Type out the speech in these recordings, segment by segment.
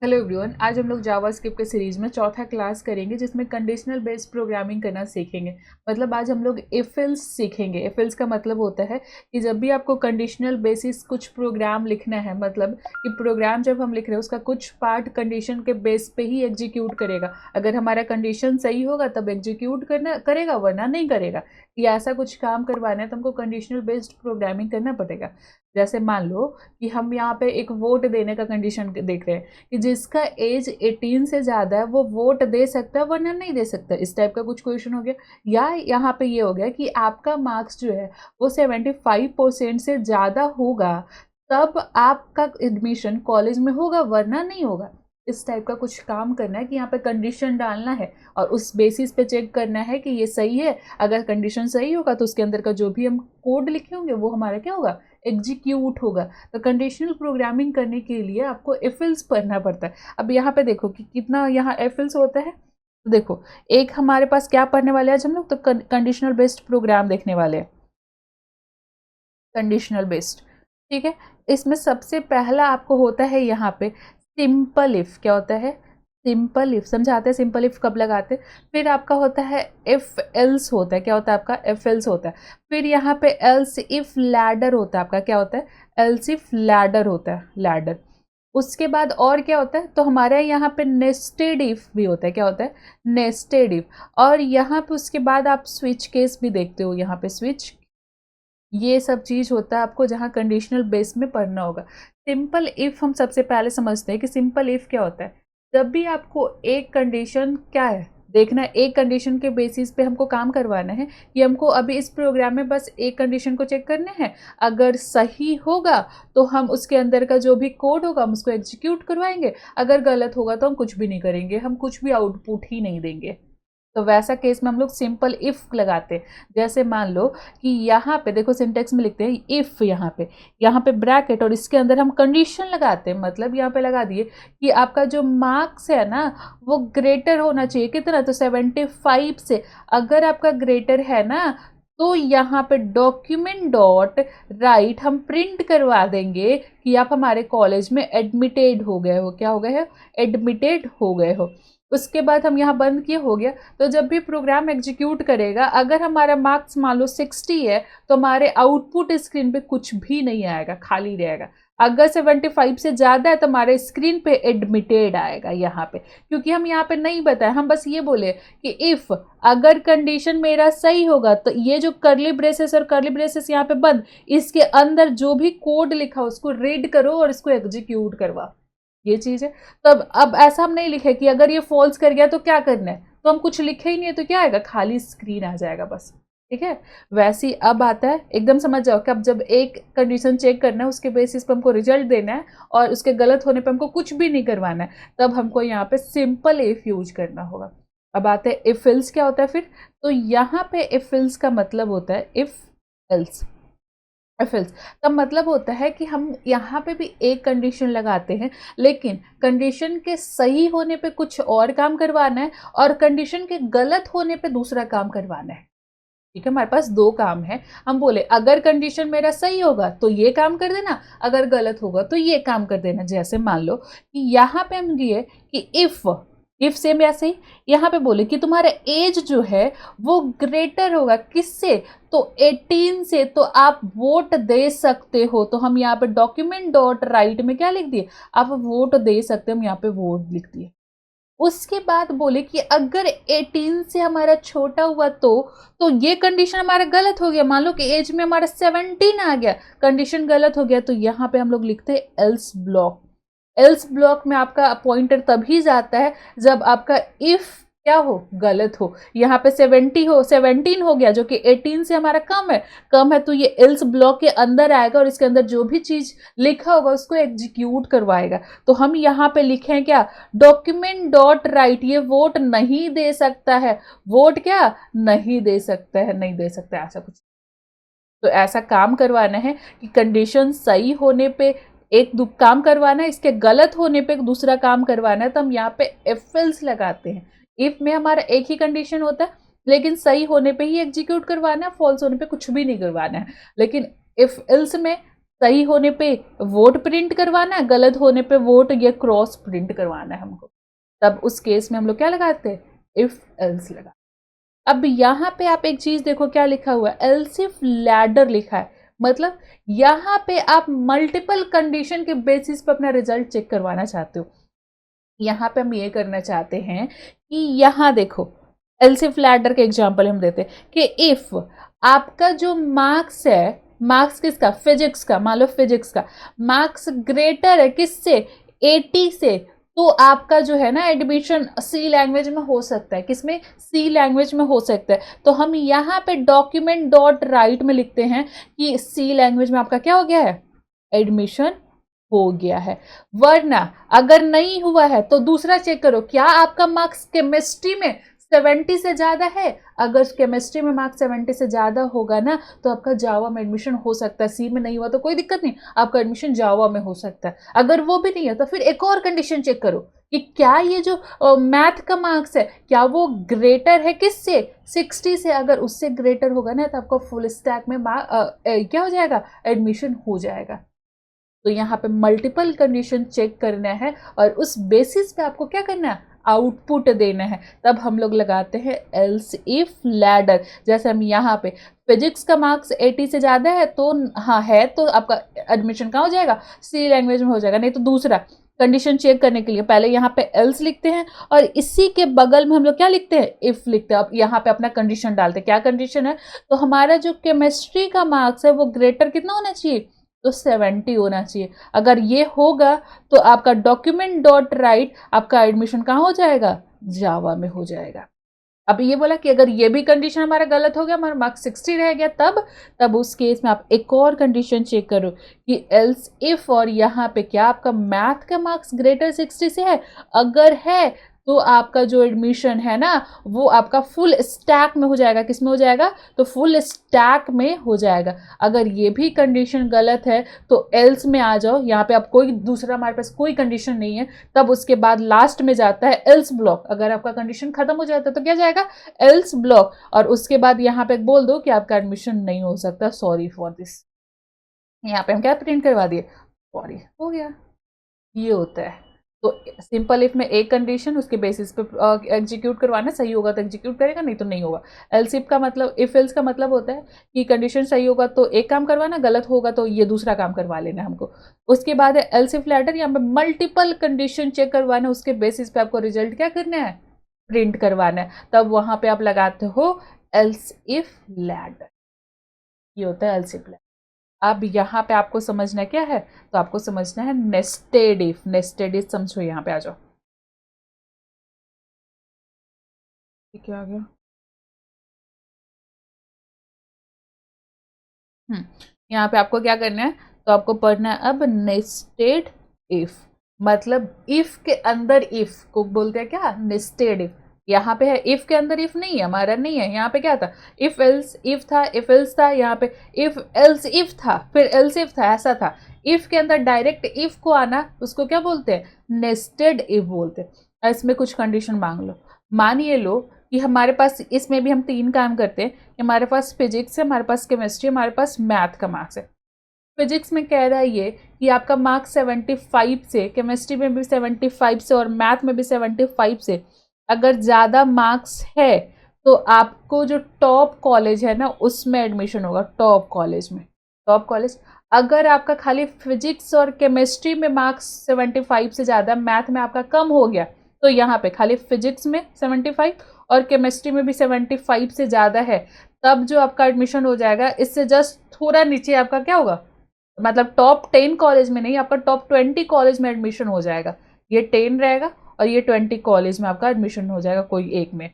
Hello everyone, आज हम लोग जावास्क्रिप्ट के सीरीज में चौथा क्लास करेंगे जिसमें कंडीशनल बेस्ड प्रोग्रामिंग करना सीखेंगे। मतलब आज हम लोग इफ एल्स सीखेंगे। इफ एल्स का मतलब होता है कि जब भी आपको कंडीशनल बेसिस कुछ प्रोग्राम लिखना है, मतलब कि प्रोग्राम जब हम लिख रहे हैं उसका कुछ पार्ट कंडीशन के बेस पे ही एग्जीक्यूट करेगा। अगर हमारा कंडीशन सही होगा तब एग्जीक्यूट करेगा, वरना नहीं करेगा। या ऐसा कुछ काम करवाना है तो हमको कंडीशनल बेस्ड प्रोग्रामिंग करना पड़ेगा। जैसे मान लो कि हम यहाँ पे एक वोट देने का कंडीशन देख रहे हैं कि जिसका एज 18 से ज़्यादा है वो वोट दे सकता है, वरना नहीं दे सकता। इस टाइप का कुछ क्वेश्चन हो गया। या यहाँ पे ये हो गया कि आपका मार्क्स जो है वो 75% से ज़्यादा होगा तब आपका एडमिशन कॉलेज में होगा, वरना नहीं होगा। इस टाइप का कुछ काम करना है कि यहाँ पे कंडीशन डालना है और उस बेसिस पे चेक करना है कि ये सही है। अगर कंडीशन सही होगा तो उसके अंदर का जो भी हम कोड लिखे होंगे वो हमारा क्या होगा, एग्जीक्यूट होगा। तो कंडीशनल प्रोग्रामिंग करने के लिए आपको इफ एल्स पढ़ना पड़ता है। अब यहाँ पे देखो कि कितना यहाँ इफ एल्स होता है। तो देखो, एक हमारे पास क्या पढ़ने वाले हैं आज हम लोग, तो कंडीशनल बेस्ड प्रोग्राम देखने वाले हैं। कंडीशनल बेस्ड, ठीक है। इसमें सबसे पहला आपको होता है यहाँ पे सिंपल इफ। क्या होता है? Simple if. समझाते हैं सिंपल इफ कब लगाते हैं। फिर आपका होता है इफ एल्स होता है। क्या होता है आपका? इफ एल्स होता है। फिर यहाँ पे एल्स इफ लैडर होता है आपका। क्या होता है? एल्स इफ लैडर होता है, लैडर। उसके बाद और क्या होता है, तो हमारे यहाँ पे नेस्टेड इफ भी होता है। क्या होता है? Nested if. और यहाँ पे उसके बाद आप स्विच केस भी देखते हो, यहाँ पे स्विच, ये सब चीज़ होता है आपको जहाँ कंडीशनल बेस में पढ़ना होगा। सिंपल इफ हम सबसे पहले समझते हैं कि सिंपल इफ क्या होता है। जब भी आपको एक कंडीशन क्या है देखना है, एक कंडीशन के बेसिस पे हमको काम करवाना है कि हमको अभी इस प्रोग्राम में बस एक कंडीशन को चेक करना है। अगर सही होगा तो हम उसके अंदर का जो भी कोड होगा हम उसको एग्जीक्यूट करवाएंगे। अगर गलत होगा तो हम कुछ भी नहीं करेंगे, हम कुछ भी आउटपुट ही नहीं देंगे। तो वैसा केस में हम लोग सिंपल इफ लगाते हैं। जैसे मान लो कि यहाँ पे देखो सिंटेक्स में लिखते हैं इफ, यहाँ पे ब्रैकेट और इसके अंदर हम कंडीशन लगाते हैं। मतलब यहाँ पे लगा दिए कि आपका जो मार्क्स है ना वो ग्रेटर होना चाहिए। कितना? तो 75 से। अगर आपका ग्रेटर है ना तो यहाँ पे डॉक्यूमेंट डॉट राइट हम प्रिंट करवा देंगे कि आप हमारे कॉलेज में एडमिटेड हो गए हो। क्या हो गए हो? एडमिटेड हो गए हो। उसके बाद हम यहाँ बंद किए, हो गया। तो जब भी प्रोग्राम एग्जीक्यूट करेगा, अगर हमारा मार्क्स मान लो 60 है तो हमारे आउटपुट स्क्रीन पे कुछ भी नहीं आएगा, खाली रहेगा। अगर 75 से ज़्यादा है तो हमारे स्क्रीन पे एडमिटेड आएगा यहाँ पे। क्योंकि हम यहाँ पे नहीं बताए, हम बस ये बोले कि इफ़ अगर कंडीशन मेरा सही होगा तो ये जो करली ब्रेसेस और करली ब्रेसेस यहाँ पे बंद, इसके अंदर जो भी कोड लिखा उसको रीड करो और इसको एग्जीक्यूट करवा। ये चीज़ है। तब अब ऐसा हम नहीं लिखे कि अगर ये फॉल्स कर गया तो क्या करना है, तो हम कुछ लिखे ही नहीं है तो क्या आएगा, खाली स्क्रीन आ जाएगा बस। ठीक है। वैसे ही अब आता है, एकदम समझ जाओ कि अब जब एक कंडीशन चेक करना है उसके बेसिस पे हमको रिजल्ट देना है और उसके गलत होने पे हमको कुछ भी नहीं करवाना है, तब हमको यहाँ पे सिंपल इफ यूज करना होगा। अब आते हैं इफ एल्स क्या होता है फिर। तो यहाँ पे इफ एल्स का मतलब होता है इफ एल्स। इफ एल्स का मतलब होता है कि हम यहाँ पे भी एक कंडीशन लगाते हैं, लेकिन कंडीशन के सही होने पे कुछ और काम करवाना है और कंडीशन के गलत होने पे दूसरा काम करवाना है। ठीक है, हमारे पास दो काम है। हम बोले अगर कंडीशन मेरा सही होगा तो ये काम कर देना, अगर गलत होगा तो ये काम कर देना। जैसे मान लो कि यहाँ पे हम दिए कि इफ सेम ऐसे ही यहाँ पे बोले कि तुम्हारा एज जो है वो ग्रेटर होगा किससे, तो 18 से, तो आप वोट दे सकते हो। तो हम यहाँ पे डॉक्यूमेंट डॉट राइट में क्या लिख दिए, आप वोट दे सकते हो, हम यहाँ पे वोट लिख दिए। उसके बाद बोले कि अगर 18 से हमारा छोटा हुआ तो ये कंडीशन हमारा गलत हो गया। मान लो कि एज में हमारा 17 आ गया, कंडीशन गलत हो गया, तो यहाँ पे हम लोग लिखते हैं एल्स ब्लॉक। एल्स ब्लॉक में आपका पॉइंटर तभी जाता है जब आपका इफ क्या हो, गलत हो। यहाँ पे 17 हो गया जो कि 18 से हमारा कम है, तो ये एल्स ब्लॉक के अंदर आएगा और इसके अंदर जो भी चीज लिखा होगा उसको एग्जीक्यूट करवाएगा। तो हम यहाँ पे लिखे क्या, डॉक्यूमेंट डॉट राइट, ये वोट नहीं दे सकता है, वोट क्या नहीं दे सकता है, नहीं दे सकता है, ऐसा कुछ। तो ऐसा काम करवाना है कि कंडीशन सही होने पे एक काम करवाना है, इसके गलत होने पे दूसरा काम करवाना है, तो हम यहाँ पे इफ एल्स लगाते हैं। इफ में हमारा एक ही कंडीशन होता है लेकिन सही होने पे ही एग्जीक्यूट करवाना है, फॉल्स होने पे कुछ भी नहीं करवाना है। लेकिन इफ एल्स में सही होने पे वोट प्रिंट करवाना है, गलत होने पे वोट या क्रॉस प्रिंट करवाना है हमको, तब उस केस में हम लोग क्या लगाते हैं, इफ एल्स लगा। अब यहाँ पे आप एक चीज देखो क्या लिखा हुआ है, एल्स इफ लैडर लिखा है, मतलब यहाँ पे आप मल्टीपल कंडीशन के बेसिस पे अपना रिजल्ट चेक करवाना चाहते हो। यहाँ पे हम ये करना चाहते हैं कि यहाँ देखो एल्स इफ लैडर के एग्जाम्पल हम देते हैं कि इफ आपका जो मार्क्स है, मार्क्स किसका, फिजिक्स का, मान लो फिजिक्स का मार्क्स ग्रेटर है किससे, 80 से, तो आपका जो है ना एडमिशन सी लैंग्वेज में हो सकता है, किसमें, सी लैंग्वेज में हो सकता है। तो हम यहाँ पे डॉक्यूमेंट डॉट राइट में लिखते हैं कि सी लैंग्वेज में आपका क्या हो गया है, एडमिशन हो गया है। वरना अगर नहीं हुआ है तो दूसरा चेक करो, क्या आपका मार्क्स केमिस्ट्री में 70 से ज्यादा है, अगर केमिस्ट्री में मार्क्स 70 से ज्यादा होगा ना तो आपका जावा में एडमिशन हो सकता है। सी में नहीं हुआ तो कोई दिक्कत नहीं, आपका एडमिशन जावा में हो सकता है। अगर वो भी नहीं है तो फिर एक और कंडीशन चेक करो कि क्या ये जो मैथ का मार्क्स है क्या वो ग्रेटर है किससे, 60 से, अगर उससे ग्रेटर होगा ना तो आपका फुल स्टैक में क्या हो जाएगा, एडमिशन हो जाएगा। तो यहाँ पे मल्टीपल कंडीशन चेक करना है और उस बेसिस पे आपको क्या करना है, आउटपुट देना है। तब हम लोग लगाते हैं एल्स इफ लैडर। जैसे हम यहाँ पे फिजिक्स का मार्क्स 80 से ज़्यादा है तो हाँ है तो आपका एडमिशन कहाँ हो जाएगा, सी लैंग्वेज में हो जाएगा। नहीं तो दूसरा कंडीशन चेक करने के लिए पहले यहाँ पे एल्स लिखते हैं और इसी के बगल में हम लोग क्या लिखते हैं, इफ लिखते हैं। अब यहाँ पे अपना कंडीशन डालते हैं, क्या कंडीशन है, तो हमारा जो केमिस्ट्री का मार्क्स है वो ग्रेटर कितना होना चाहिए, तो 70 होना चाहिए। अगर ये होगा तो आपका डॉक्यूमेंट डॉट राइट आपका एडमिशन कहाँ हो जाएगा, जावा में हो जाएगा। अब ये बोला कि अगर ये भी कंडीशन हमारा गलत हो गया, हमारा मार्क्स 60 रह गया, तब उस केस में आप एक और कंडीशन चेक करो कि एल्स इफ, और यहाँ पे क्या आपका मैथ का मार्क्स ग्रेटर 60 से है, अगर है तो आपका जो एडमिशन है ना वो आपका फुल स्टैक में हो जाएगा, किस में हो जाएगा, तो फुल स्टैक में हो जाएगा। अगर ये भी कंडीशन गलत है तो एल्स में आ जाओ, यहाँ पे आप कोई दूसरा, हमारे पास कोई कंडीशन नहीं है, तब उसके बाद लास्ट में जाता है एल्स ब्लॉक। अगर आपका कंडीशन खत्म हो जाता है तो क्या जाएगा, एल्स ब्लॉक, और उसके बाद यहाँ पे बोल दो कि आपका एडमिशन नहीं हो सकता, सॉरी फॉर दिस। यहाँ पे हम क्या प्रिंट करवा दिए, सॉरी, हो गया। ये होता है। तो सिंपल इफ में एक कंडीशन उसके बेसिस पे एग्जीक्यूट करवाना, सही होगा तो एग्जीक्यूट करेगा, नहीं तो नहीं होगा। एल्स इफ का मतलब, इफ एल्स का मतलब होता है कि कंडीशन सही होगा तो एक काम करवाना, गलत होगा तो ये दूसरा काम करवा लेना हमको। उसके बाद है एल्स इफ लैडर, यहाँ पे मल्टीपल कंडीशन चेक करवाना, उसके बेसिस पे आपको रिजल्ट क्या करना है, प्रिंट करवाना है। तब वहां पे आप लगाते हो एल्स इफ लैडर। ये होता है एल्स इफ लैडर। अब यहाँ पे आपको समझना क्या है, तो आपको समझना है नेस्टेड इफ। नेस्टेड इफ समझो, यहाँ पे आ जाओ। क्या आ गया, यहाँ पे आपको क्या करना है, तो आपको पढ़ना है अब नेस्टेड इफ। मतलब इफ के अंदर इफ को बोलते हैं क्या, नेस्टेड इफ। यहाँ पे है इफ के अंदर इफ नहीं है, हमारा नहीं है। यहाँ पे क्या था, इफ एल्स इफ था, इफ एल्स था, यहाँ पे इफ एल्स इफ था, फिर एल्स इफ था, ऐसा था। इफ के अंदर डायरेक्ट इफ को आना उसको क्या बोलते हैं, नेस्टेड इफ बोलते हैं। इसमें कुछ कंडीशन मांग लो, मानिए लो कि हमारे पास, इसमें भी हम 3 काम करते हैं। हमारे पास फिजिक्स है, हमारे पास केमिस्ट्री, हमारे पास मैथ का मार्क्स है। फिजिक्स में कह रहा है ये कि आपका मार्क्स 75 से, केमिस्ट्री में भी 75 से और मैथ में भी 75 से अगर ज़्यादा मार्क्स है तो आपको जो टॉप कॉलेज है ना उसमें एडमिशन होगा, टॉप कॉलेज में, टॉप कॉलेज। अगर आपका खाली फिजिक्स और केमिस्ट्री में मार्क्स 75 से ज़्यादा, मैथ में आपका कम हो गया, तो यहाँ पे खाली फिजिक्स में 75 और केमिस्ट्री में भी 75 से ज़्यादा है, तब जो आपका एडमिशन हो जाएगा, इससे जस्ट थोड़ा नीचे आपका क्या होगा, मतलब टॉप 10 कॉलेज में नहीं, आपका टॉप 20 कॉलेज में एडमिशन हो जाएगा। ये 10 रहेगा और ये 20 कॉलेज में आपका एडमिशन हो जाएगा कोई एक में,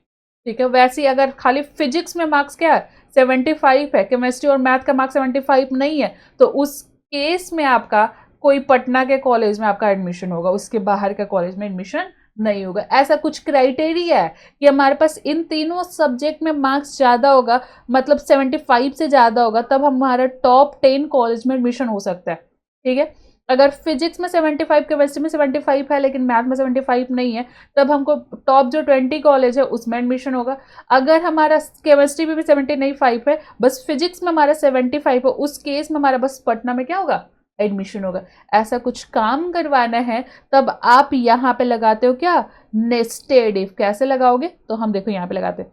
ठीक है। वैसे ही अगर खाली फिजिक्स में मार्क्स क्या है, 75 है, केमिस्ट्री और मैथ का मार्क्स 75 नहीं है, तो उस केस में आपका कोई पटना के कॉलेज में आपका एडमिशन होगा, उसके बाहर का कॉलेज में एडमिशन नहीं होगा। ऐसा कुछ क्राइटेरिया है कि हमारे पास इन तीनों सब्जेक्ट में मार्क्स ज़्यादा होगा, मतलब 75 से ज़्यादा होगा, तब हमारा टॉप 10 कॉलेज में एडमिशन हो सकता है, ठीक है। अगर फिजिक्स में 75, केमिस्ट्री में 75 है लेकिन मैथ में 75 नहीं है, तब हमको टॉप जो 20 कॉलेज है उसमें एडमिशन होगा। अगर हमारा केमिस्ट्री में भी 75 है, बस फिजिक्स में हमारा 75 है, उस केस में हमारा बस पटना में क्या होगा, एडमिशन होगा। ऐसा कुछ काम करवाना है तब आप यहाँ पे लगाते हो क्या, नेस्टेड इफ। कैसे लगाओगे, तो हम देखो यहाँ पे लगाते हैं,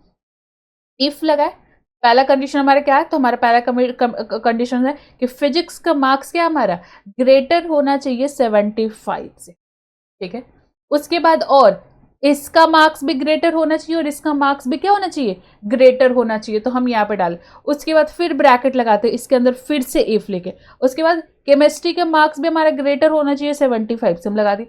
इफ लगाए, पहला कंडीशन हमारा क्या है, तो हमारा पहला कंडीशन है कि फिजिक्स का मार्क्स क्या हमारा ग्रेटर होना चाहिए 75 से, ठीक है। उसके बाद और इसका मार्क्स भी ग्रेटर होना चाहिए और इसका मार्क्स भी क्या होना चाहिए, ग्रेटर होना चाहिए, तो हम यहाँ पे डालें। उसके बाद फिर ब्रैकेट लगाते हैं, इसके अंदर फिर से इफ लेके, उसके बाद केमिस्ट्री के मार्क्स भी हमारा ग्रेटर होना चाहिए 75 से, हम लगा दी।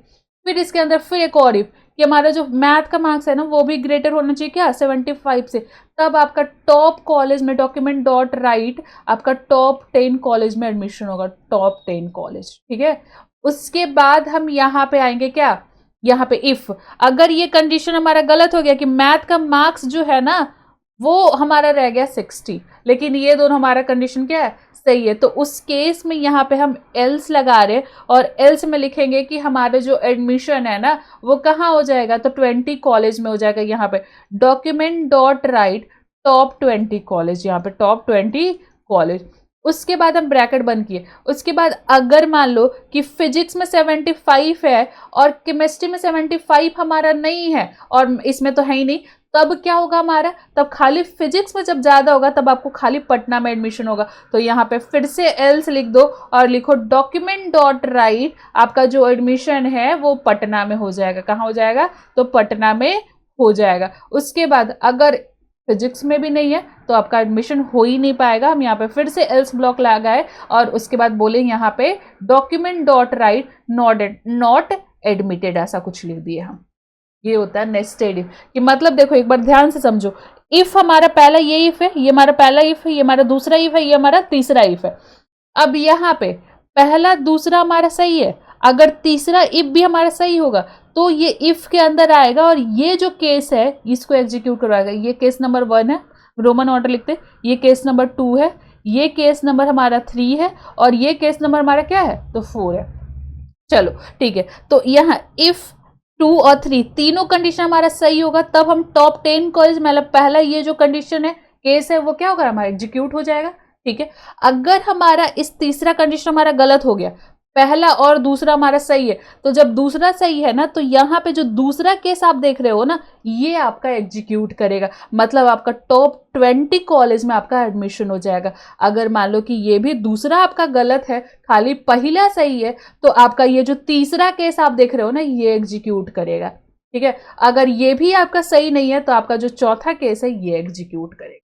फिर इसके अंदर फिर एक और इफ कि हमारा जो मैथ का मार्क्स है ना वो भी ग्रेटर होना चाहिए क्या, 75 से, तब आपका टॉप कॉलेज में डॉक्यूमेंट डॉट राइट आपका टॉप 10 कॉलेज में एडमिशन होगा, टॉप 10 कॉलेज, ठीक है। उसके बाद हम यहाँ पे आएंगे क्या, यहाँ पे इफ अगर ये कंडीशन हमारा गलत हो गया कि मैथ का मार्क्स जो है ना वो हमारा रह गया 60, लेकिन ये दोनों हमारा कंडीशन क्या है, सही है, तो उस केस में यहाँ पे हम एल्स लगा रहे और एल्स में लिखेंगे कि हमारे जो एडमिशन है ना वो कहाँ हो जाएगा, तो 20 कॉलेज में हो जाएगा। यहाँ पे document dot right top 20 college, यहाँ पे टॉप 20 कॉलेज। उसके बाद हम ब्रैकेट बंद किए। उसके बाद अगर मान लो कि फिजिक्स में 75 है और केमिस्ट्री में 75 हमारा नहीं है और इसमें तो है ही नहीं, तब क्या होगा हमारा, तब खाली फिजिक्स में जब ज्यादा होगा तब आपको खाली पटना में एडमिशन होगा। तो यहाँ पे फिर से एल्स लिख दो और लिखो डॉक्यूमेंट डॉट राइट आपका जो एडमिशन है वो पटना में हो जाएगा। कहाँ हो जाएगा, तो पटना में हो जाएगा। उसके बाद अगर फिजिक्स में भी नहीं है तो आपका एडमिशन हो ही नहीं पाएगा। हम यहाँ पे फिर से एल्स ब्लॉक लगाए और उसके बाद बोले यहाँ पे document dot right not admitted, ऐसा कुछ लिख दिए हम। ये होता है नेस्टेड इफ कि मतलब देखो एक बार ध्यान से समझो, इफ हमारा पहला ये इफ है, ये हमारा पहला इफ है, ये हमारा दूसरा इफ है, ये हमारा तीसरा इफ है। अब यहाँ पे पहला दूसरा हमारा सही है, अगर तीसरा इफ भी हमारा सही होगा तो ये इफ के अंदर आएगा और ये जो केस है इसको एग्जीक्यूट करवाएगा। ये केस नंबर 1 है, रोमन ऑर्डर लिखते, ये केस नंबर 2 है, ये केस नंबर हमारा 3 है और ये केस नंबर हमारा क्या है, तो 4 है। चलो ठीक है, तो यहाँ इफ 2 और 3 तीनों कंडीशन हमारा सही होगा तब हम टॉप 10 कॉलेज, मतलब पहला ये जो कंडीशन है केस है वो क्या होगा, हमारा एग्जीक्यूट हो जाएगा, ठीक है। अगर हमारा इस तीसरा कंडीशन हमारा गलत हो गया, पहला और दूसरा हमारा सही है, तो जब दूसरा सही है ना तो यहाँ पे जो दूसरा केस आप देख रहे हो ना ये आपका एग्जीक्यूट करेगा, मतलब आपका टॉप 20 कॉलेज में आपका एडमिशन हो जाएगा। अगर मान लो कि ये भी दूसरा आपका गलत है, खाली पहला सही है, तो आपका ये जो तीसरा केस आप देख रहे हो ना ये एग्जीक्यूट करेगा, ठीक है। अगर ये भी आपका सही नहीं है तो आपका जो चौथा केस है ये एग्जीक्यूट करेगा।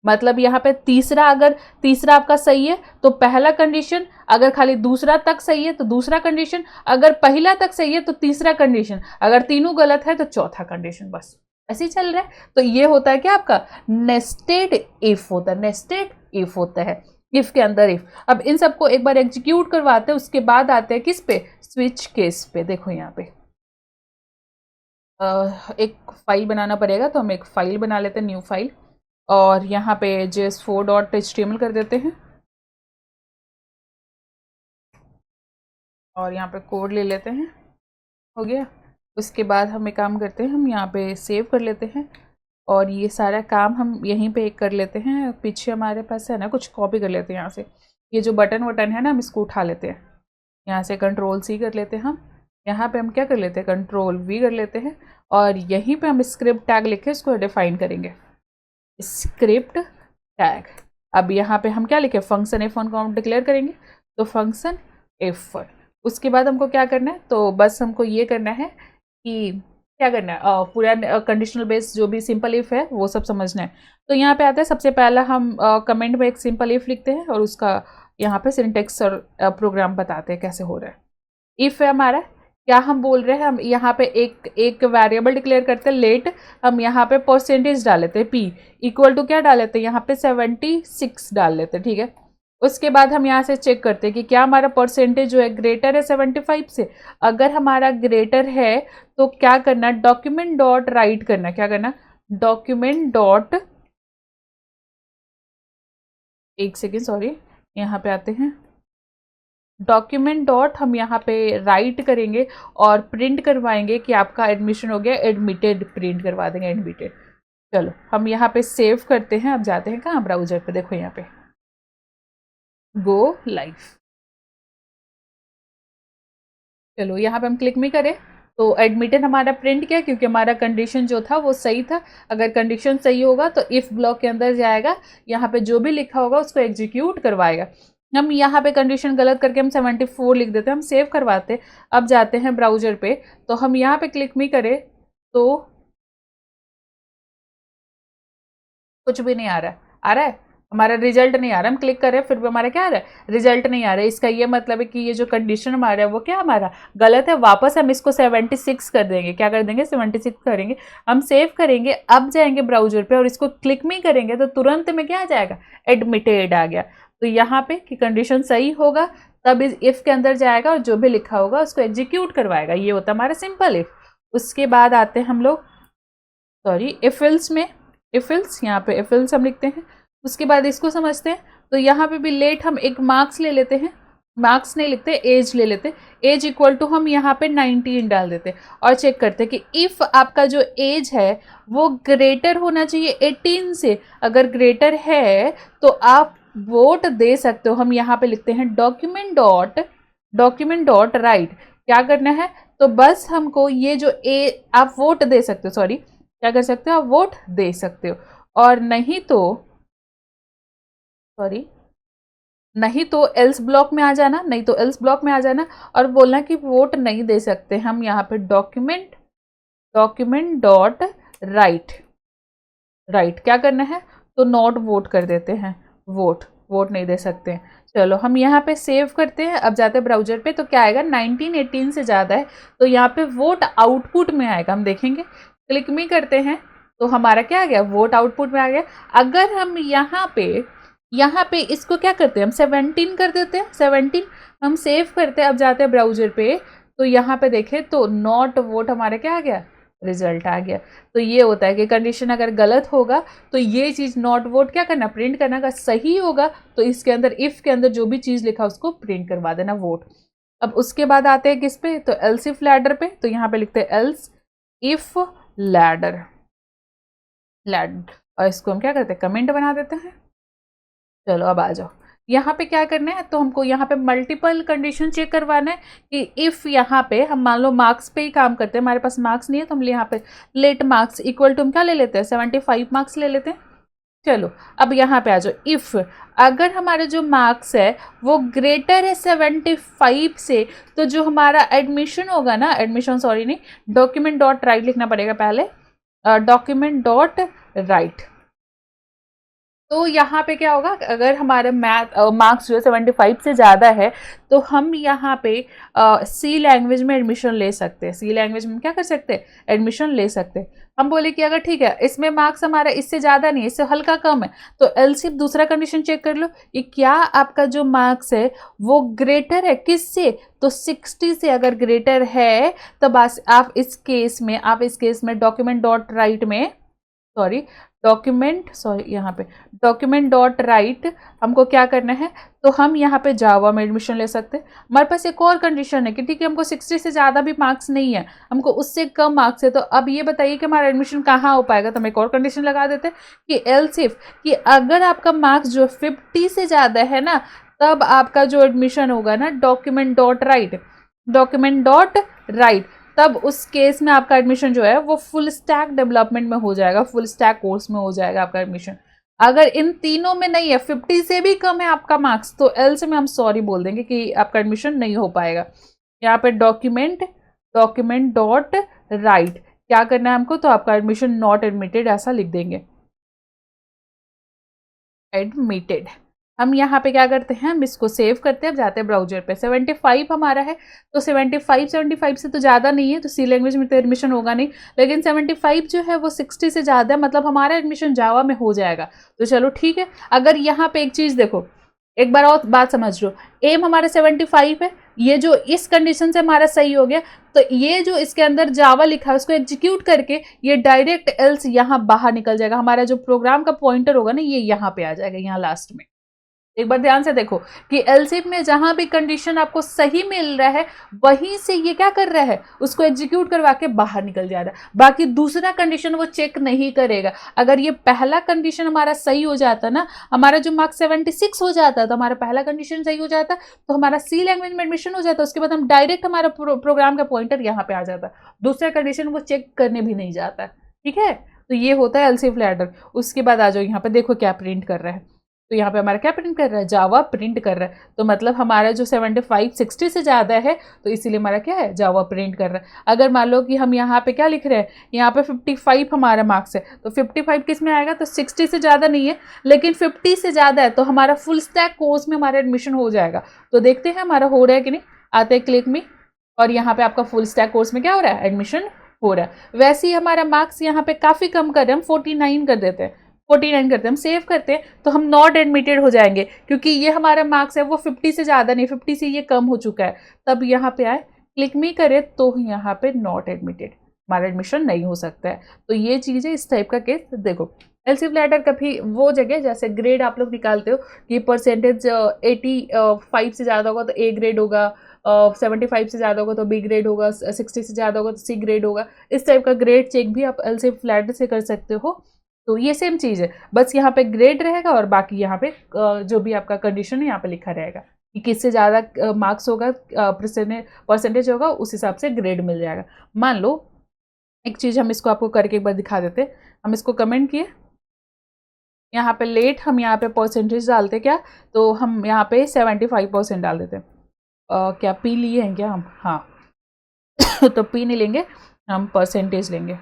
मतलब यहाँ पे तीसरा, अगर तीसरा आपका सही है तो पहला कंडीशन, अगर खाली दूसरा तक सही है तो दूसरा कंडीशन, अगर पहला तक सही है तो तीसरा कंडीशन, अगर तीनों गलत है तो चौथा कंडीशन, बस ऐसे ही चल रहा है। तो ये होता है क्या आपका नेस्टेड इफ होता है, नेस्टेड इफ होता है, इफ के अंदर इफ। अब इन सबको एक बार एग्जीक्यूट करवाते हैं, उसके बाद आते हैं किस पे, स्विच केस पे। देखो यहाँ पे एक फाइल बनाना पड़ेगा, तो हम एक फाइल बना लेते हैं, न्यू फाइल, और यहाँ पे js4.html कर देते हैं और यहाँ पे कोड ले लेते हैं, हो गया। उसके बाद हम एक काम करते हैं, हम यहाँ पे सेव कर लेते हैं और ये सारा काम हम यहीं पे कर लेते हैं। पीछे हमारे पास है ना कुछ कॉपी कर लेते हैं यहाँ से, ये जो बटन वटन है ना हम इसको उठा लेते हैं, यहाँ से Ctrl+C कर लेते हैं हम। यहाँ पे हम क्या कर लेते हैं, Ctrl+V कर लेते हैं और यहीं पे हम स्क्रिप्ट टैग लिख के इसको डिफाइन करेंगे, स्क्रिप्ट टैग। अब यहाँ पे हम क्या लिखे, फंक्शन f1 को हम डिक्लेयर करेंगे, तो फंक्शन f1। उसके बाद हमको क्या करना है, तो बस हमको ये करना है कि क्या करना है, पूरा कंडीशनल बेस जो भी सिंपल इफ है वो सब समझना है। तो यहाँ पे आता है, सबसे पहला हम कमेंट में एक सिंपल इफ लिखते हैं और उसका यहाँ पे सिंटेक्स और प्रोग्राम बताते हैं कैसे हो रहा है। इफ है हमारा, क्या हम बोल रहे हैं, हम यहाँ पे एक वेरिएबल डिक्लेयर करते हैं लेट, हम यहाँ पे परसेंटेज डाल लेते हैं, p इक्वल टू क्या डाल लेते हैं, यहाँ पे 76 डाल लेते हैं, ठीक है। उसके बाद हम यहाँ से चेक करते हैं कि क्या हमारा परसेंटेज जो है ग्रेटर है 75 से। अगर हमारा ग्रेटर है तो क्या करना, डॉक्यूमेंट डॉट राइट करना, क्या करना, डॉक्यूमेंट डॉट, एक सेकेंड सॉरी, यहाँ पे आते हैं, डॉक्यूमेंट डॉट हम यहाँ पे राइट करेंगे और प्रिंट करवाएंगे कि आपका एडमिशन हो गया, एडमिटेड प्रिंट करवा देंगे, एडमिटेड। चलो हम यहाँ पे सेव करते हैं, अब जाते हैं कहाँ, ब्राउजर पे, देखो यहाँ पे गो लाइव। चलो यहाँ पे हम क्लिक में करें तो एडमिटेड हमारा प्रिंट किया, क्योंकि हमारा कंडीशन जो था वो सही था। अगर कंडीशन सही होगा तो इफ ब्लॉक के अंदर जाएगा, यहाँ पे जो भी लिखा होगा उसको एग्जीक्यूट करवाएगा। हम यहाँ पे कंडीशन गलत करके हम 74 लिख देते हैं, हम सेव करवाते। अब जाते हैं ब्राउजर पे, तो हम यहाँ पे क्लिक में करें तो कुछ भी नहीं आ रहा है हमारा रिजल्ट नहीं आ रहा। हम क्लिक कर रहे हैं फिर भी हमारा क्या आ रहा है, रिजल्ट नहीं आ रहा है। इसका ये मतलब है कि ये जो कंडीशन हमारा है वो क्या हमारा गलत है। वापस हम इसको 76 कर देंगे। क्या कर देंगे, 76 करेंगे। हम सेव करेंगे, अब जाएंगे ब्राउजर पे और इसको क्लिक में करेंगे तो तुरंत में क्या आ जाएगा, एडमिटेड आ गया। तो यहाँ पे कि कंडीशन सही होगा तब इस इफ के अंदर जाएगा और जो भी लिखा होगा उसको एग्जीक्यूट करवाएगा। ये होता है हमारा सिंपल इफ। उसके बाद आते हैं हम लोग इफ एल्स में। इफ एल्स, यहाँ पे इफ एल्स हम लिखते हैं। उसके बाद इसको समझते हैं, तो यहाँ पे भी लेट हम एक मार्क्स ले लेते हैं। मार्क्स नहीं लिखते, एज ले लेते। एज इक्वल टू हम यहाँ पे 19 डाल देते और चेक करते हैं कि इफ आपका जो एज है वो ग्रेटर होना चाहिए 18 से। अगर ग्रेटर है तो आप वोट दे सकते हो। हम यहाँ पे लिखते हैं डॉक्यूमेंट डॉट राइट। क्या करना है, तो बस हमको ये जो आप वोट दे सकते हो, क्या कर सकते हो, आप वोट दे सकते हो। और नहीं तो एल्स ब्लॉक में आ जाना, और बोलना कि वोट नहीं दे सकते। हम यहाँ पे डॉक्यूमेंट डॉट राइट क्या करना है, तो नॉट वोट कर देते हैं। वोट नहीं दे सकते हैं। चलो हम यहाँ पे सेव करते हैं। अब जाते हैं ब्राउजर पे, तो क्या आएगा, 19 18 से ज़्यादा है तो यहाँ पे वोट आउटपुट में आएगा। हम देखेंगे, क्लिक में करते हैं तो हमारा क्या आ गया, वोट आउटपुट में आ गया। अगर हम यहाँ पे इसको क्या करते हैं, हम 17 कर देते हैं। 17 हम सेव करते हैं। अब जाते हैं ब्राउजर पे, तो यहाँ पे देखें तो नॉट वोट हमारा क्या आ गया, रिजल्ट आ गया। तो ये होता है कि कंडीशन अगर गलत होगा तो ये चीज़ नॉट वोट क्या करना, प्रिंट करना। अगर सही होगा तो इसके अंदर इफ के अंदर जो भी चीज़ लिखा उसको प्रिंट करवा देना, वोट। अब उसके बाद आते हैं किस पे, तो एल्स इफ लैडर पे। तो यहाँ पे लिखते हैं एल्स इफ लैडर, और इसको हम क्या करते हैं, कमेंट बना देते हैं। चलो अब आ जाओ, यहाँ पे क्या करना है, तो हमको यहाँ पे मल्टीपल कंडीशन चेक करवाना है कि इफ यहाँ पे हम मान लो मार्क्स पे ही काम करते हैं, हमारे पास मार्क्स नहीं है तो हम यहाँ पे लेट मार्क्स इक्वल टू हम क्या ले लेते हैं, 75 मार्क्स ले लेते हैं। चलो अब यहाँ पे आ जाओ, इफ अगर हमारे जो मार्क्स है वो ग्रेटर है 75 से, तो जो हमारा एडमिशन होगा ना, डॉक्यूमेंट डॉट राइट लिखना पड़ेगा पहले, डॉक्यूमेंट डॉट राइट। तो यहाँ पे क्या होगा, अगर हमारे मार्क्स जो है 75 से ज़्यादा है तो हम यहाँ पे सी लैंग्वेज में एडमिशन ले सकते हैं। सी लैंग्वेज में क्या कर सकते हैं, एडमिशन ले सकते हैं। हम बोले कि अगर ठीक है इसमें मार्क्स हमारा इससे ज़्यादा नहीं है, इससे हल्का कम है, तो एलसिफ दूसरा कंडीशन चेक कर लो कि क्या आपका जो मार्क्स है वो ग्रेटर है किससे, तो 60 से अगर ग्रेटर है तब आप इस केस में डॉक्यूमेंट डॉट राइट में डॉक्यूमेंट डॉट राइट हमको क्या करना है, तो हम यहाँ पे जावा में एडमिशन ले सकते हैं। हमारे पास एक और कंडीशन है कि ठीक है हमको 60 से ज़्यादा भी मार्क्स नहीं है, हमको उससे कम मार्क्स है, तो अब ये बताइए कि हमारा एडमिशन कहाँ हो पाएगा। तो हम एक और कंडीशन लगा देते हैं कि एल्सिफ कि अगर आपका मार्क्स जो 50 से ज़्यादा है ना, तब आपका जो एडमिशन होगा ना डॉक्यूमेंट डॉट राइट, तब उस केस में आपका एडमिशन जो है वो फुल स्टैक डेवलपमेंट में हो जाएगा, फुल स्टैक कोर्स में हो जाएगा आपका एडमिशन। अगर इन तीनों में नहीं है, 50 से भी कम है आपका मार्क्स, तो एल से में हम सॉरी बोल देंगे कि आपका एडमिशन नहीं हो पाएगा। यहाँ पे डॉक्यूमेंट डॉट राइट क्या करना है हमको, तो आपका एडमिशन नॉट एडमिटेड ऐसा लिख देंगे, एडमिटेड। हम यहाँ पे क्या करते हैं, हम इसको सेव करते हैं। अब जाते हैं ब्राउजर पे, 75 हमारा है, तो 75 से तो ज़्यादा नहीं है, तो सी लैंग्वेज में तो एडमिशन होगा नहीं, लेकिन 75 जो है वो 60 से ज़्यादा है, मतलब हमारा एडमिशन जावा में हो जाएगा। तो चलो ठीक है। अगर यहाँ पे एक चीज़ देखो, एक बार और बात समझ लो, एम हमारा 75 है, ये जो इस कंडीशन से हमारा सही हो गया, तो ये जो इसके अंदर जावा लिखा है उसको एग्जीक्यूट करके ये डायरेक्ट एल्स यहाँ बाहर निकल जाएगा। हमारा जो प्रोग्राम का पॉइंटर होगा ना, ये यहाँ पे आ जाएगा, यहाँ लास्ट में। एक बार ध्यान से देखो कि एलसीफ में जहां भी कंडीशन आपको सही मिल रहा है वहीं से ये क्या कर रहा है, उसको एग्जीक्यूट करवा के बाहर निकल जा रहा है। बाकी दूसरा कंडीशन वो चेक नहीं करेगा। अगर ये पहला कंडीशन हमारा सही हो जाता ना, हमारा जो मार्क्स 76 हो जाता तो हमारा पहला कंडीशन सही हो जाता, तो हमारा सी लैंग्वेज में एडमिशन हो जाता। उसके बाद हम डायरेक्ट हमारा प्रोग्राम का पॉइंटर यहाँ पे आ जाता, दूसरा कंडीशन वो चेक करने भी नहीं जाता। ठीक है, तो ये होता है एलसीफ लैडर। उसके बाद आ जाओ यहाँ पे, देखो क्या प्रिंट कर रहा है। तो यहाँ पे हमारा क्या प्रिंट कर रहा है, जावा प्रिंट कर रहा है। तो मतलब हमारा जो 75 60 से ज़्यादा है तो इसीलिए हमारा क्या है, जावा प्रिंट कर रहा है। अगर मान लो कि हम यहाँ पे क्या लिख रहे हैं, यहाँ पे 55 हमारा मार्क्स है, तो 55 किस में आएगा, तो 60 से ज़्यादा नहीं है लेकिन 50 से ज़्यादा है, तो हमारा फुल स्टैक कोर्स में हमारा एडमिशन हो जाएगा। तो देखते हैं हमारा हो रहा है कि नहीं। आते हैं क्लिक में, और यहाँ पे आपका फुल स्टैक कोर्स में क्या हो रहा है, एडमिशन हो रहा है। वैसे ही हमारा मार्क्स यहाँ पे काफ़ी कम कर रहे हैं, हम 49 कर देते हैं, 49 करते हैं, हम सेव करते हैं तो हम नॉट एडमिटेड हो जाएंगे, क्योंकि ये हमारा मार्क्स है वो 50 से ज़्यादा नहीं, 50 से ये कम हो चुका है। तब यहाँ पे आए, क्लिक मी करें तो यहाँ पे नॉट एडमिटेड, हमारा एडमिशन नहीं हो सकता है। तो ये चीज़ है, इस टाइप का केस। देखो एलसीफ लैडर कभी वो जगह, जैसे ग्रेड आप लोग निकालते हो कि परसेंटेज 85 से ज़्यादा होगा तो ए ग्रेड होगा, 75 से ज़्यादा होगा तो बी ग्रेड होगा, 60 से ज़्यादा होगा तो सी ग्रेड होगा। इस टाइप का ग्रेड चेक भी आप एलसीफ लैडर से कर सकते हो। तो ये सेम चीज़ है, बस यहाँ पे ग्रेड रहेगा और बाकी यहाँ पे जो भी आपका कंडीशन है यहाँ पे लिखा रहेगा कि किससे ज़्यादा मार्क्स होगा, परसेंटेज होगा, उस हिसाब से ग्रेड मिल जाएगा। मान लो एक चीज़ हम इसको आपको करके एक बार दिखा देते हैं। हम इसको कमेंट किए, यहाँ पे लेट, हम यहाँ पे परसेंटेज डालते क्या, तो हम यहाँ पे 75% डाल देते हैं। क्या पी लिए हैं क्या हम, हाँ तो पी नहीं लेंगे, हम परसेंटेज लेंगे।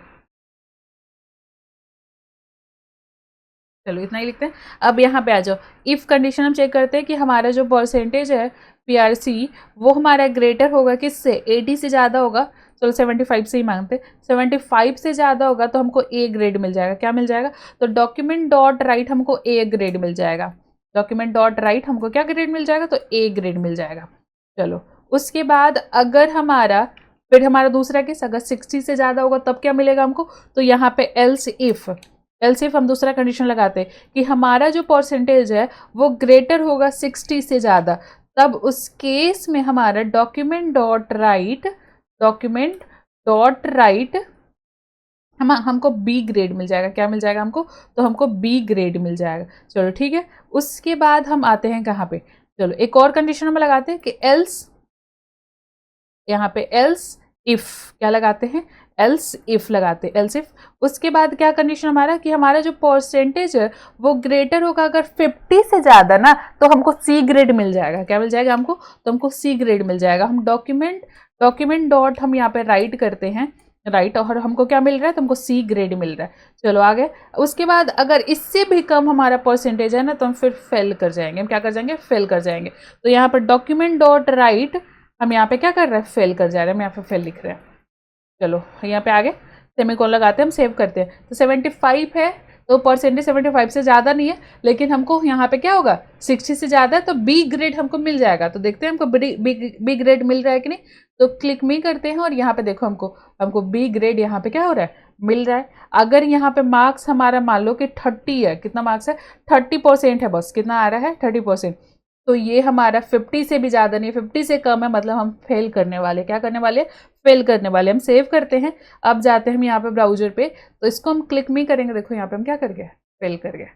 चलो इतना ही लिखते हैं। अब यहाँ पे आ जाओ, इफ़ कंडीशन हम चेक करते हैं कि हमारा जो परसेंटेज है पीआरसी वो हमारा ग्रेटर होगा किससे, 80 से ज़्यादा होगा। चलो 75 से ही मांगते, 75 से ज़्यादा होगा तो हमको ए ग्रेड मिल जाएगा। क्या मिल जाएगा, तो डॉक्यूमेंट डॉट राइट हमको ए ग्रेड मिल जाएगा। डॉक्यूमेंट डॉट राइट हमको क्या ग्रेड मिल जाएगा, तो ए ग्रेड मिल जाएगा। चलो उसके बाद अगर हमारा, फिर हमारा दूसरा केस, अगर 60 से ज़्यादा होगा तब क्या मिलेगा हमको, तो यहाँ पे एल्स इफ हम दूसरा कंडीशन लगाते हैं कि हमारा जो परसेंटेज है वो ग्रेटर होगा 60 से ज़्यादा, तब उस केस में हमारा डॉक्यूमेंट डॉट राइट हमको बी ग्रेड मिल जाएगा। क्या मिल जाएगा हमको, तो हमको बी ग्रेड मिल जाएगा। चलो ठीक है, उसके बाद हम आते हैं कहाँ पे, चलो एक और कंडीशन हम लगाते हैं कि एल्स, यहाँ पे एल्स इफ क्या लगाते हैं, एल्स इफ लगाते हैं, एल्स इफ। उसके बाद क्या कंडीशन हमारा, कि हमारा जो परसेंटेज है वो ग्रेटर होगा अगर 50 से ज़्यादा ना, तो हमको सी ग्रेड मिल जाएगा। क्या मिल जाएगा हमको, तो हमको सी ग्रेड मिल जाएगा। हम डॉक्यूमेंट डॉट हम यहाँ पे राइट करते हैं, राइट, और हमको क्या मिल रहा है, तो हमको सी ग्रेड मिल रहा है। चलो आगे, उसके बाद अगर इससे भी कम हमारा परसेंटेज है ना, तो हम फिर फेल कर जाएंगे। हम क्या कर जाएंगे, फेल कर जाएंगे। तो यहाँ पर डॉक्यूमेंट डॉट राइट हम यहाँ पे क्या कर रहे हैं, फेल कर जा रहे हैं, हम यहाँ पे फेल लिख रहे हैं। चलो यहाँ पे आगे सेमीकोलन लगाते हैं, हम सेव करते हैं। तो 75 है तो परसेंटेज 75 से ज़्यादा नहीं है, लेकिन हमको यहाँ पे क्या होगा, 60 से ज़्यादा है, तो बी ग्रेड हमको मिल जाएगा। तो देखते हैं हमको बी ग्रेड मिल रहा है कि नहीं। तो क्लिक में करते हैं और यहाँ पे देखो हमको बी ग्रेड यहाँ पे क्या हो रहा है, मिल रहा है। अगर यहाँ पे मार्क्स हमारा मान लो कि 30 है, कितना मार्क्स है, 30% है, बस कितना आ रहा है, 30%। तो ये हमारा 50 से भी ज़्यादा नहीं, 50 से कम है, मतलब हम फेल करने वाले, क्या करने वाले, फेल करने वाले। हम सेव करते हैं, अब जाते हैं हम यहाँ पे ब्राउजर पे, तो इसको हम क्लिक में करेंगे, देखो यहाँ पे हम क्या कर गए, फेल कर गए।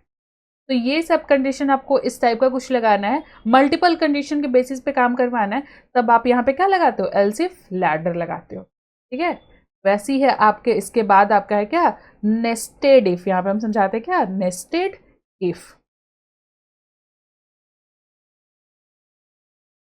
तो ये सब कंडीशन आपको इस टाइप का कुछ लगाना है, मल्टीपल कंडीशन के बेसिस पे काम करवाना है, तब आप यहाँ पे क्या लगाते हो, एल्स इफ लैडर लगाते हो। ठीक है, वैसी है आपके। इसके बाद आपका है क्या, नेस्टेड इफ। यहाँ पे हम समझाते हैं क्या, नेस्टेड इफ,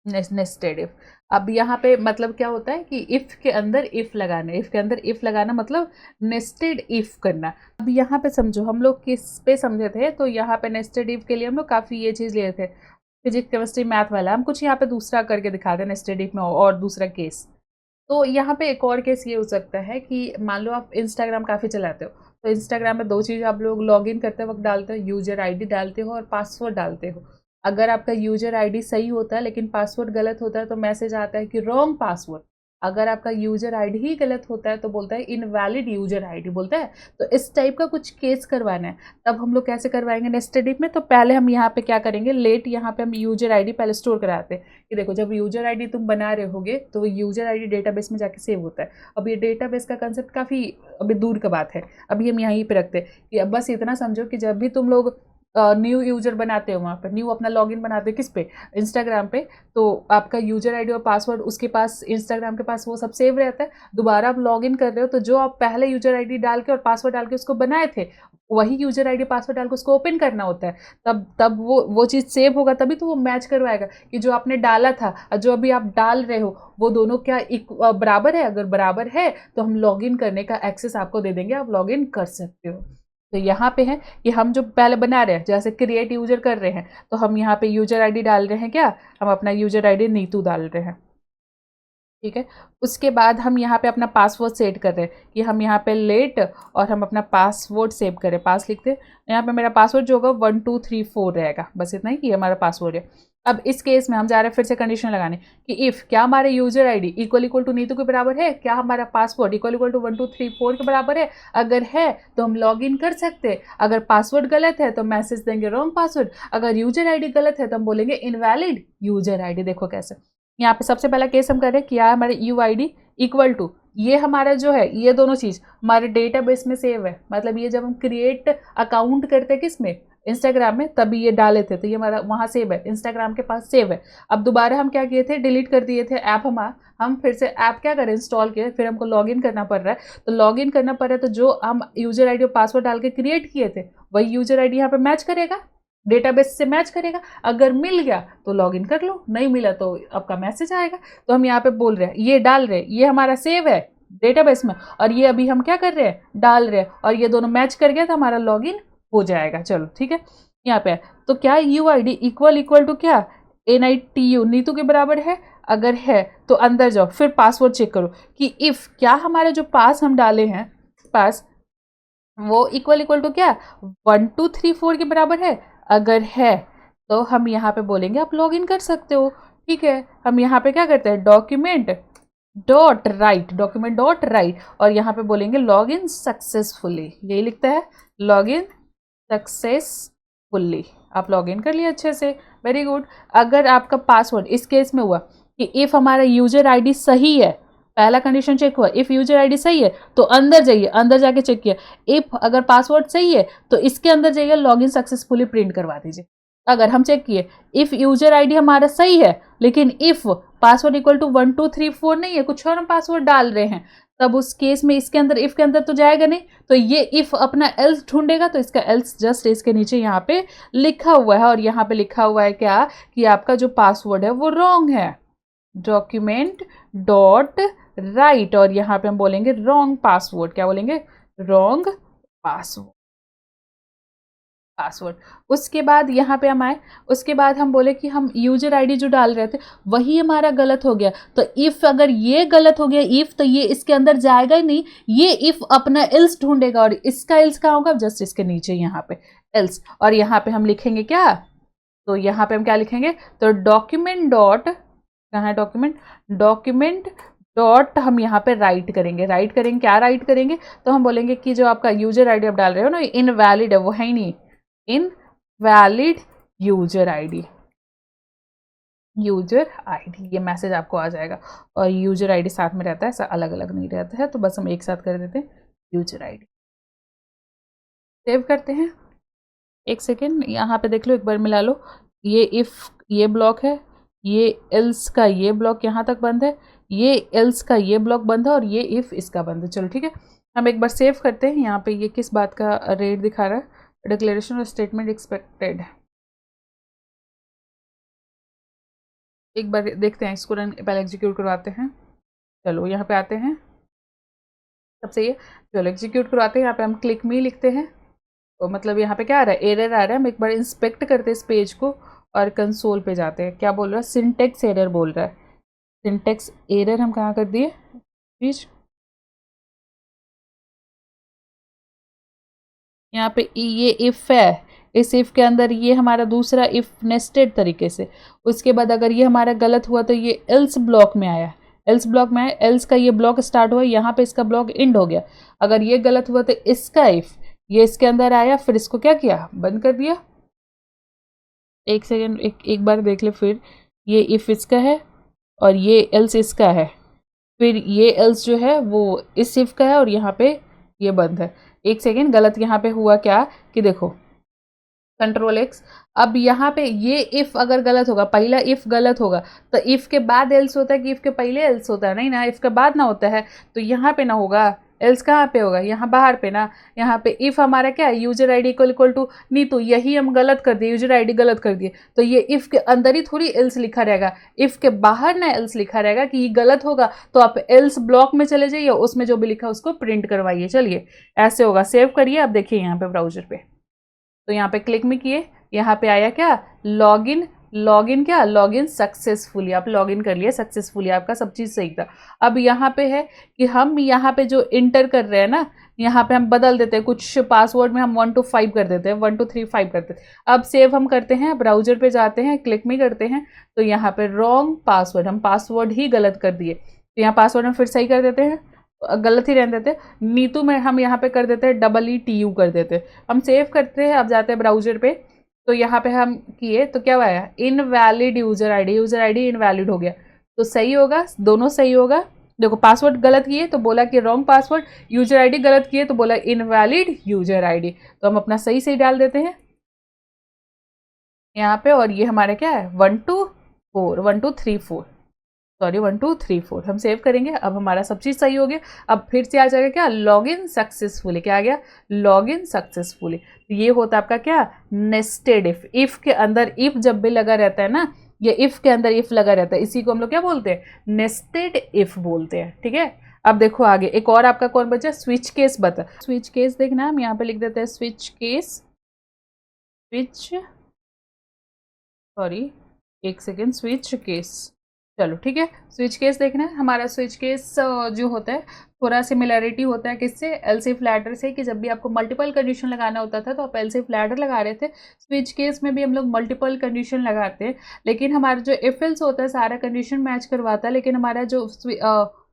नेस्टेड इफ। अब यहाँ पे मतलब क्या होता है कि इफ के अंदर इफ लगाना, इफ के अंदर इफ लगाना मतलब नेस्टेड इफ करना। अब यहाँ पे समझो हम लोग किस पे समझे थे, तो यहाँ पे नेस्टेड इफ के लिए हम लोग काफ़ी ये चीज़ लिए थे, फिजिक्स केमिस्ट्री मैथ वाला। हम कुछ यहाँ पे दूसरा करके दिखाते हैं नेस्टेड इफ में, और दूसरा केस। तो यहाँ पे एक और केस ये हो सकता है कि मान लो आप इंस्टाग्राम काफ़ी चलाते हो, तो इंस्टाग्राम में दो चीज़ आप लोग लॉगिन करते वक्त डालते हो, यूजर आईडी डालते हो और पासवर्ड डालते हो। अगर आपका यूजर आईडी सही होता है लेकिन पासवर्ड गलत होता है, तो मैसेज आता है कि रॉन्ग पासवर्ड। अगर आपका यूजर आईडी ही गलत होता है तो बोलता है इनवैलिड यूजर आईडी बोलता है। तो इस टाइप का कुछ केस करवाना है, तब हम लोग कैसे करवाएंगे नेस्टेड इफ में। तो पहले हम यहाँ पे क्या करेंगे, लेट यहाँ पे हम यूजर आईडी पहले स्टोर कराते हैं कि देखो जब यूजर आईडी तुम बना रहे होगे तो यूजर आईडी डेटाबेस में जाके सेव होता है। अब ये डेटाबेस का कंसेप्ट काफ़ी अभी दूर का बात है, अभी हम यहीं पे रखते हैं कि अब बस इतना समझो कि जब भी तुम लोग न्यू यूजर बनाते हो, वहाँ पर न्यू अपना लॉगिन बनाते हो किस पे, इंस्टाग्राम पे, तो आपका यूजर आईडी और पासवर्ड उसके पास, इंस्टाग्राम के पास वो सब सेव रहता है। दोबारा आप लॉगिन कर रहे हो तो जो आप पहले यूजर आईडी डाल के और पासवर्ड डाल के उसको बनाए थे, वही यूजर आईडी पासवर्ड डाल के उसको ओपन करना होता है। तब वो चीज़ सेव होगा, तभी तो वो मैच करवाएगा कि जो आपने डाला था और जो अभी आप डाल रहे हो वो दोनों क्या बराबर है। अगर बराबर है तो हम लॉगिन करने का एक्सेस आपको दे देंगे, आप लॉगिन कर सकते हो। तो यहाँ पे है कि हम जो पहले बना रहे हैं, जैसे क्रिएट यूजर कर रहे हैं, तो हम यहाँ पे यूजर आईडी डाल रहे हैं, क्या हम अपना यूजर आईडी नीतू डाल रहे हैं, ठीक है। उसके बाद हम यहाँ पे अपना पासवर्ड सेट कर रहे हैं कि हम यहाँ पे लेट और हम अपना पासवर्ड सेव करें, पास लिखते हैं। यहाँ पे मेरा पासवर्ड जो होगा 1234 रहेगा, बस इतना ही कि हमारा पासवर्ड है। अब इस केस में हम जा रहे हैं फिर से कंडीशन लगाने कि इफ़ क्या हमारे user ID equal to Neetu के बराबर है, क्या हमारा पासवर्ड इक्वल टू 1234 के बराबर है। अगर है तो हम लॉग इन कर सकते हैं, अगर पासवर्ड गलत है तो मैसेज देंगे रॉन्ग पासवर्ड, अगर यूजर आईडी गलत है तो हम बोलेंगे इनवैलिड यूजर आईडी। देखो कैसे, यहाँ पे सबसे पहला केस हम कर रहे हैं कि क्या हमारे U I D equal to, ये हमारा जो है ये दोनों चीज़ हमारे डेटाबेस में सेव है। मतलब ये जब हम क्रिएट अकाउंट करते हैं किस में, इंस्टाग्राम में, तभी ये डाले थे तो ये हमारा वहाँ सेव है, इंस्टाग्राम के पास सेव है। अब दोबारा हम क्या किए थे, डिलीट कर दिए थे ऐप, हम फिर से ऐप क्या करें, इंस्टॉल किए, फिर हमको लॉगिन करना पड़ रहा है। तो लॉगिन करना पड़ रहा है तो जो हम यूजर आईडी और पासवर्ड डाल के क्रिएट किए थे वही यूजर आईडी यहाँ पे मैच करेगा, डेटाबेस से मैच करेगा। अगर मिल गया तो लॉगिन कर लो, नहीं मिला तो आपका मैसेज आएगा। तो हम यहाँ पे बोल रहे हैं, ये डाल रहे हैं, ये हमारा सेव है डेटाबेस में, और ये अभी हम क्या कर रहे हैं, डाल रहे हैं, और ये दोनों मैच कर गया तो हमारा लॉगिन हो जाएगा। चलो ठीक है, यहाँ पे तो क्या U I D equal to क्या NITU नीतू के बराबर है। अगर है तो अंदर जाओ, फिर पासवर्ड चेक करो कि इफ़ क्या हमारे जो पास हम डाले हैं पास वो इक्वल टू क्या 1234 के बराबर है। अगर है तो हम यहाँ पे बोलेंगे आप लॉग इन कर सकते हो, ठीक है। हम यहाँ पे क्या करते हैं, डॉक्यूमेंट डॉट राइट, और यहाँ पे बोलेंगे लॉग इन सक्सेसफुली, यही लिखता है लॉग इन सक्सेसफुली। आप लॉग इन कर लिए अच्छे से, वेरी गुड। अगर आपका पासवर्ड इस केस में हुआ कि इफ़ हमारा यूजर आईडी सही है, पहला कंडीशन चेक हुआ, इफ़ यूजर आईडी सही है तो अंदर जाइए, अंदर जाके चेक किया, इफ़ अगर पासवर्ड सही है तो इसके अंदर जाइए लॉगिन सक्सेसफुली प्रिंट करवा दीजिए। अगर हम चेक किए इफ़ यूजर आईडी हमारा सही है लेकिन इफ़ पासवर्ड इक्वल टू 1234 नहीं है, कुछ और हम पासवर्ड डाल रहे हैं, तब उस केस में इसके अंदर इफ़ के अंदर तो जाएगा नहीं, तो ये इफ़ अपना एल्स ढूंढेगा। तो इसका एल्स जस्ट इसके नीचे यहाँ पे लिखा हुआ है, और यहाँ पे लिखा हुआ है क्या कि आपका जो पासवर्ड है वो रॉन्ग है, डॉक्यूमेंट डॉट राइट, और यहाँ पे हम बोलेंगे रॉन्ग पासवर्ड, क्या बोलेंगे, रॉन्ग पासवर्ड। उसके बाद यहाँ पे हम आए, उसके बाद हम बोले कि हम यूजर आईडी जो डाल रहे थे वही हमारा गलत हो गया। तो इफ़ अगर ये गलत हो गया इफ़, तो ये इसके अंदर जाएगा ही नहीं, ये इफ़ अपना एल्स ढूंढेगा, और इसका एल्स कहाँ होगा, जस्ट इसके नीचे यहाँ पे एल्स, और यहाँ पे हम लिखेंगे क्या, तो यहाँ पे हम क्या लिखेंगे, तो डॉक्यूमेंट डॉट, कहाँ है डॉक्यूमेंट डॉट, हम यहाँ पे राइट करेंगे, क्या राइट करेंगे, तो हम बोलेंगे कि जो आपका यूजर आईडी आप डाल रहे हो ना इनवैलिड है, वो है ही नहीं, इनवैलिड यूजर आईडी, ये मैसेज आपको आ जाएगा। और यूजर आईडी साथ में रहता है, ऐसा अलग अलग नहीं रहता है, तो बस हम एक साथ कर देते हैं यूजर आईडी। सेव करते हैं, एक सेकेंड यहाँ पे देख लो, एक बार मिला लो, ये इफ़ ये ब्लॉक है, ये एल्स का ये ब्लॉक यहाँ तक बंद है, ये एल्स का ये ब्लॉक बंद है, और ये इफ़ इसका बंद है। चलो ठीक है, हम एक बार सेव करते हैं। यहाँ पे ये किस बात का रेट दिखा रहा है, डिक्लेरेशन और स्टेटमेंट एक्सपेक्टेड। एक बार देखते हैं इसको, रन पहले एग्जीक्यूट करवाते हैं। चलो यहाँ पे आते हैं, सबसे ये चलो एग्जीक्यूट करवाते हैं। यहाँ पे हम क्लिक मी लिखते हैं, तो मतलब यहाँ पे क्या आ रहा है, एरर आ रहा है। हम एक बार इंस्पेक्ट करते हैं इस पेज को और कंसोल पे जाते हैं, क्या बोल रहा है, सिंटेक्स एरर बोल रहा है। सिंटेक्स एरर हम कहाँ कर दिए, प्लीज यहाँ पे ये इफ़ है, इस इफ़ के अंदर ये हमारा दूसरा इफ़ नेस्टेड तरीके से, उसके बाद अगर ये हमारा गलत हुआ तो ये एल्स ब्लॉक में आया, एल्स ब्लॉक में है, एल्स का ये ब्लॉक स्टार्ट हुआ, यहाँ पे इसका ब्लॉक एंड हो गया। अगर ये गलत हुआ तो इसका इफ, ये इसके अंदर आया, फिर इसको क्या किया, बंद कर दिया। एक सेकेंड, एक बार देख ले फिर, ये इफ इसका है और ये एल्स इसका है, फिर ये एल्स जो है वो इस इफ का है और यहाँ पे ये बंद है। एक सेकेंड, गलत यहाँ पे हुआ क्या कि देखो कंट्रोल एक्स, अब यहाँ पे ये इफ अगर गलत होगा, पहला इफ गलत होगा तो इफ के बाद एल्स होता है कि इफ के पहले एल्स होता है, नहीं ना, इफ के बाद ना होता है, तो यहाँ पे ना होगा, एल्स कहाँ पे होगा, यहाँ बाहर पे ना। यहाँ पे इफ हमारा क्या है, यूजर आईडी इक्वल टू, नहीं तो यही हम गलत कर दिए, यूजर आईडी गलत कर दिए, तो ये इफ के अंदर ही थोड़ी एल्स लिखा रहेगा, इफ के बाहर ना एल्स लिखा रहेगा कि ये गलत होगा, तो आप एल्स ब्लॉक में चले जाइए, उसमें जो भी लिखा है उसको प्रिंट करवाइए। चलिए ऐसे होगा, सेव करिए। अब देखिए यहाँ पे ब्राउजर पे, तो यहाँ पे क्लिक में किए, यहाँ पे आया क्या, लॉगिन, लॉगिन क्या, लॉगिन सक्सेसफुली, आप लॉगिन कर लिए सक्सेसफुली, आपका सब चीज़ सही था। अब यहाँ पे है कि हम यहाँ पे जो इंटर कर रहे हैं ना, यहाँ पे हम बदल देते हैं कुछ पासवर्ड में, हम 1 to 5 कर देते हैं, 1 to 3 5 करते हैं। अब सेव हम करते हैं, ब्राउजर पे जाते हैं, क्लिक में करते हैं, तो यहाँ पे रॉन्ग पासवर्ड, हम पासवर्ड ही गलत कर दिए, तो यहाँ पासवर्ड हम फिर सही कर देते हैं, गलत ही रहने देते, नीतू में हम यहाँ पे कर देते हैं EETU कर देते हैं, हम सेव करते हैं। अब जाते हैं ब्राउजर पे, तो यहाँ पे हम किए तो क्या हुआ, इनवैलिड यूजर आईडी इनवैलिड हो गया, तो सही होगा, दोनों सही होगा। देखो पासवर्ड गलत किए तो बोला कि रॉन्ग पासवर्ड, यूजर आईडी गलत किए तो बोला इनवैलिड यूजर आईडी, तो हम अपना सही सही डाल देते हैं यहाँ पे। और ये हमारे क्या है 1 to 4, 1 to 3 4, सॉरी 1 2 3 4, हम सेव करेंगे। अब हमारा सब चीज़ सही हो गया। अब फिर से आ जाएगा क्या, लॉगिन सक्सेसफुली, क्या आ गया, लॉगिन सक्सेसफुली। तो ये होता है आपका क्या, नेस्टेड इफ, इफ के अंदर इफ जब भी लगा रहता है ना, ये इफ के अंदर इफ लगा रहता है, इसी को हम लोग क्या बोलते हैं, नेस्टेड इफ बोलते हैं। ठीक है, अब देखो आगे एक और आपका कौन बचा, स्विच केस बता, स्विच केस देखना, हम यहाँ पे लिख देते हैं स्विच केस, स्विच, सॉरी एक सेकेंड, स्विच केस, चलो ठीक है, स्विच केस देखना है। हमारा स्विच केस जो होता है थोड़ा सिमिलरिटी होता है किससे, एल्स इफ लैडर से, कि जब भी आपको मल्टीपल कंडीशन लगाना होता था तो आप एल्स इफ लैडर लगा रहे थे, स्विच केस में भी हम लोग मल्टीपल कंडीशन लगाते हैं, लेकिन हमारा जो इफ एल्स होता है सारा कंडीशन मैच करवाता है, लेकिन हमारा जो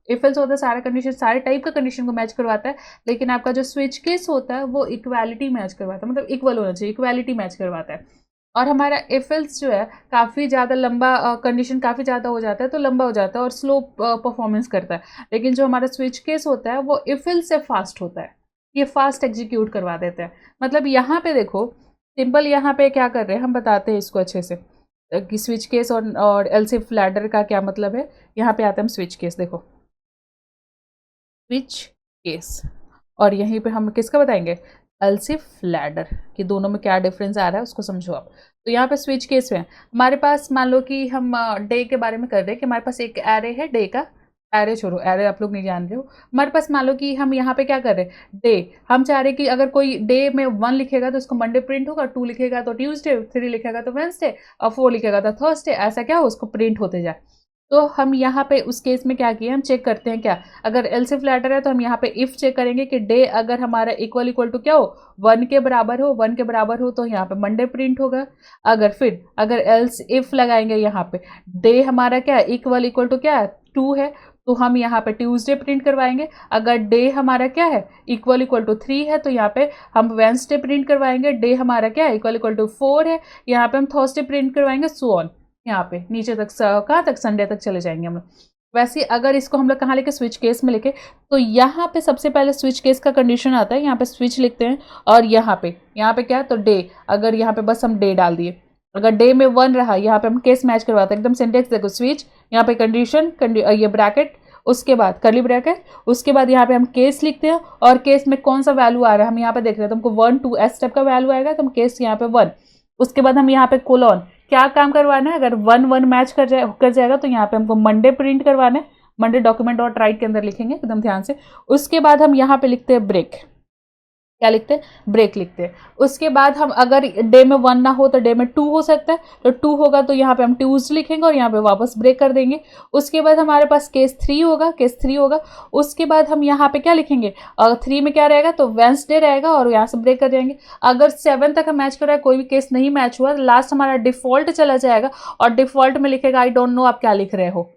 इफ एल्स होता है सारा कंडीशन, सारे टाइप का कंडीशन को मैच करवाता है, लेकिन आपका जो स्विच केस होता है वो इक्वालिटी मैच करवाता है, मतलब इक्वल होना चाहिए, इक्वालिटी मैच करवाता है। और हमारा इफ एल्स जो है काफ़ी ज़्यादा लंबा, कंडीशन काफ़ी ज़्यादा हो जाता है तो लंबा हो जाता है और स्लो परफॉर्मेंस करता है, लेकिन जो हमारा स्विच केस होता है वो इफ एल्स से फास्ट होता है, ये फास्ट एग्जीक्यूट करवा देता है। मतलब यहाँ पे देखो सिंपल, यहाँ पे क्या कर रहे हैं हम बताते हैं इसको अच्छे से कि स्विच केस और एल्स इफ लैडर का क्या मतलब है। यहाँ पे आते हैं हम स्विच केस, देखो स्विच केस, और यहीं पे हम किसका बताएंगे, एल्स इफ लैडर, कि दोनों में क्या डिफरेंस आ रहा है उसको समझो आप। तो यहाँ पे स्विच केस में हमारे पास, मान लो कि हम डे के बारे में कर रहे हैं कि हमारे पास एक एरे है डे का, एरे छोड़ो, एरे आप लोग नहीं जान रहे हो, हमारे पास मान लो कि हम यहाँ पे क्या कर रहे हैं, डे, हम चाह रहे हैं कि अगर कोई डे में 1 लिखेगा तो उसको मंडे प्रिंट होगा, 2 लिखेगा तो ट्यूसडे, 3 लिखेगा तो वेंसडे, और 4 लिखेगा तो थर्सडे, ऐसा क्या हो उसको प्रिंट होते जाए। तो हम यहाँ पे उस केस में क्या किए, हम चेक करते हैं क्या, अगर एल्स इफ लैडर है तो हम यहाँ पे इफ चेक करेंगे कि डे अगर हमारा इक्वल टू क्या हो, 1 के बराबर हो, 1 के बराबर हो तो यहाँ पे मंडे प्रिंट होगा। अगर एल्स इफ लगाएंगे यहाँ पे, डे हमारा क्या है इक्वल टू क्या है 2 है, तो हम यहाँ पे ट्यूसडे प्रिंट करवाएंगे। अगर डे हमारा क्या है इक्वल टू 3 है तो यहाँ पे हम वेंसडे प्रिंट करवाएंगे। डे हमारा क्या है इक्वल टू 4 है, यहाँ पे हम थर्सडे प्रिंट करवाएंगे, सो ऑन, यहाँ पे नीचे तक कहाँ तक, संडे तक चले जाएंगे हम लोग। वैसे अगर इसको हम लोग कहाँ लेके, स्विच केस में लेके, तो यहाँ पे सबसे पहले स्विच केस का कंडीशन आता है, यहाँ पे स्विच लिखते हैं, और यहाँ पे क्या है तो डे, अगर यहाँ पे बस हम डे डाल दिए, अगर डे में 1 रहा, यहाँ पे हम केस मैच करवाते हैं एकदम सिंटेक्स, देखो स्विच, यहाँ पे कंडीशन, ये ब्रैकेट, उसके बाद कर्ली ब्रैकेट, उसके बाद यहाँ पे हम केस लिखते हैं, और केस में कौन सा वैल्यू आ रहा है हम यहाँ पे देख रहे हैं, तुमको 1 2 एस स्टेप का वैल्यू आएगा तो हम केस यहाँ पे 1, उसके बाद हम यहाँ पे कोलॉन, क्या काम करवाना है, अगर 1 1 मैच कर जाएगा तो यहाँ पे हमको मंडे प्रिंट करवाना है, मंडे डॉक्यूमेंट डॉट राइट के अंदर लिखेंगे एकदम ध्यान से। उसके बाद हम यहाँ पे लिखते हैं ब्रेक, क्या लिखते हैं, ब्रेक लिखते हैं। उसके बाद हम अगर डे में 1 ना हो तो डे में 2 हो सकता है, तो 2 होगा तो यहाँ पे हम ट्यूसडे लिखेंगे और यहाँ पे वापस ब्रेक कर देंगे। उसके बाद हमारे पास केस 3 होगा, उसके बाद हम यहाँ पे क्या लिखेंगे, 3 में क्या रहेगा तो वेंसडे रहेगा और यहाँ से ब्रेक कर जाएंगे। अगर 7 तक हम मैच कर रहा है, कोई भी केस नहीं मैच हुआ, लास्ट हमारा डिफॉल्ट चला जाएगा और डिफॉल्ट में लिखेगा आई डोंट नो, आप क्या लिख रहे हो,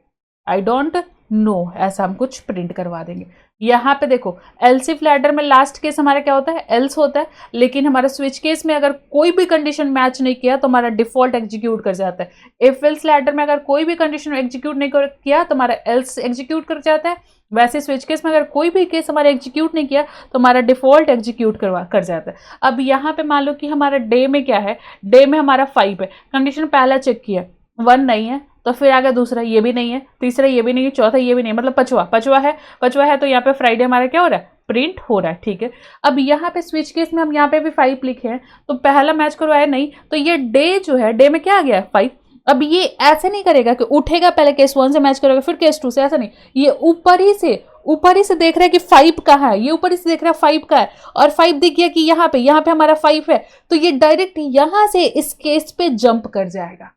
आई डोंट नो, ऐसा हम कुछ प्रिंट करवा देंगे। यहाँ पे देखो एल्स इफ लैडर में लास्ट केस हमारा क्या होता है, एल्स होता है, लेकिन हमारा स्विच केस में अगर कोई भी कंडीशन मैच नहीं किया तो हमारा डिफॉल्ट एग्जीक्यूट कर जाता है। इफ एल्स लैडर में अगर कोई भी कंडीशन एग्जीक्यूट नहीं किया तो हमारा एल्स एग्जीक्यूट कर जाता है। वैसे स्विच केस में अगर कोई भी केस हमारा एग्जीक्यूट नहीं किया तो हमारा डिफॉल्ट एग्जीक्यूट कर जाता है। अब यहाँ पे मान लो कि हमारा डे में क्या है, डे में हमारा 5 है, कंडीशन पहला चेक किया 1 नहीं है, तो फिर आ गया दूसरा, ये भी नहीं है, तीसरा ये भी नहीं है, चौथा ये भी नहीं, मतलब पचवा है, तो यहाँ पे फ्राइडे हमारा क्या हो रहा है, प्रिंट हो रहा है। ठीक है, अब यहाँ पे स्विच केस में हम यहाँ पे भी 5 लिखे हैं, तो पहला मैच करवाया नहीं, तो ये डे जो है, डे में क्या आ गया 5। अब ये ऐसे नहीं करेगा कि उठेगा पहले केस 1 से मैच करेगा फिर केस 2 से, ऐसा नहीं, ये ऊपर ही से देख रहा है कि 5 कहाँ है, ये ऊपर ही से देख रहा है 5 का है, और 5 दिख गया कि यहाँ पे हमारा 5 है, तो ये डायरेक्ट यहाँ से इस केस पे जंप कर जाएगा।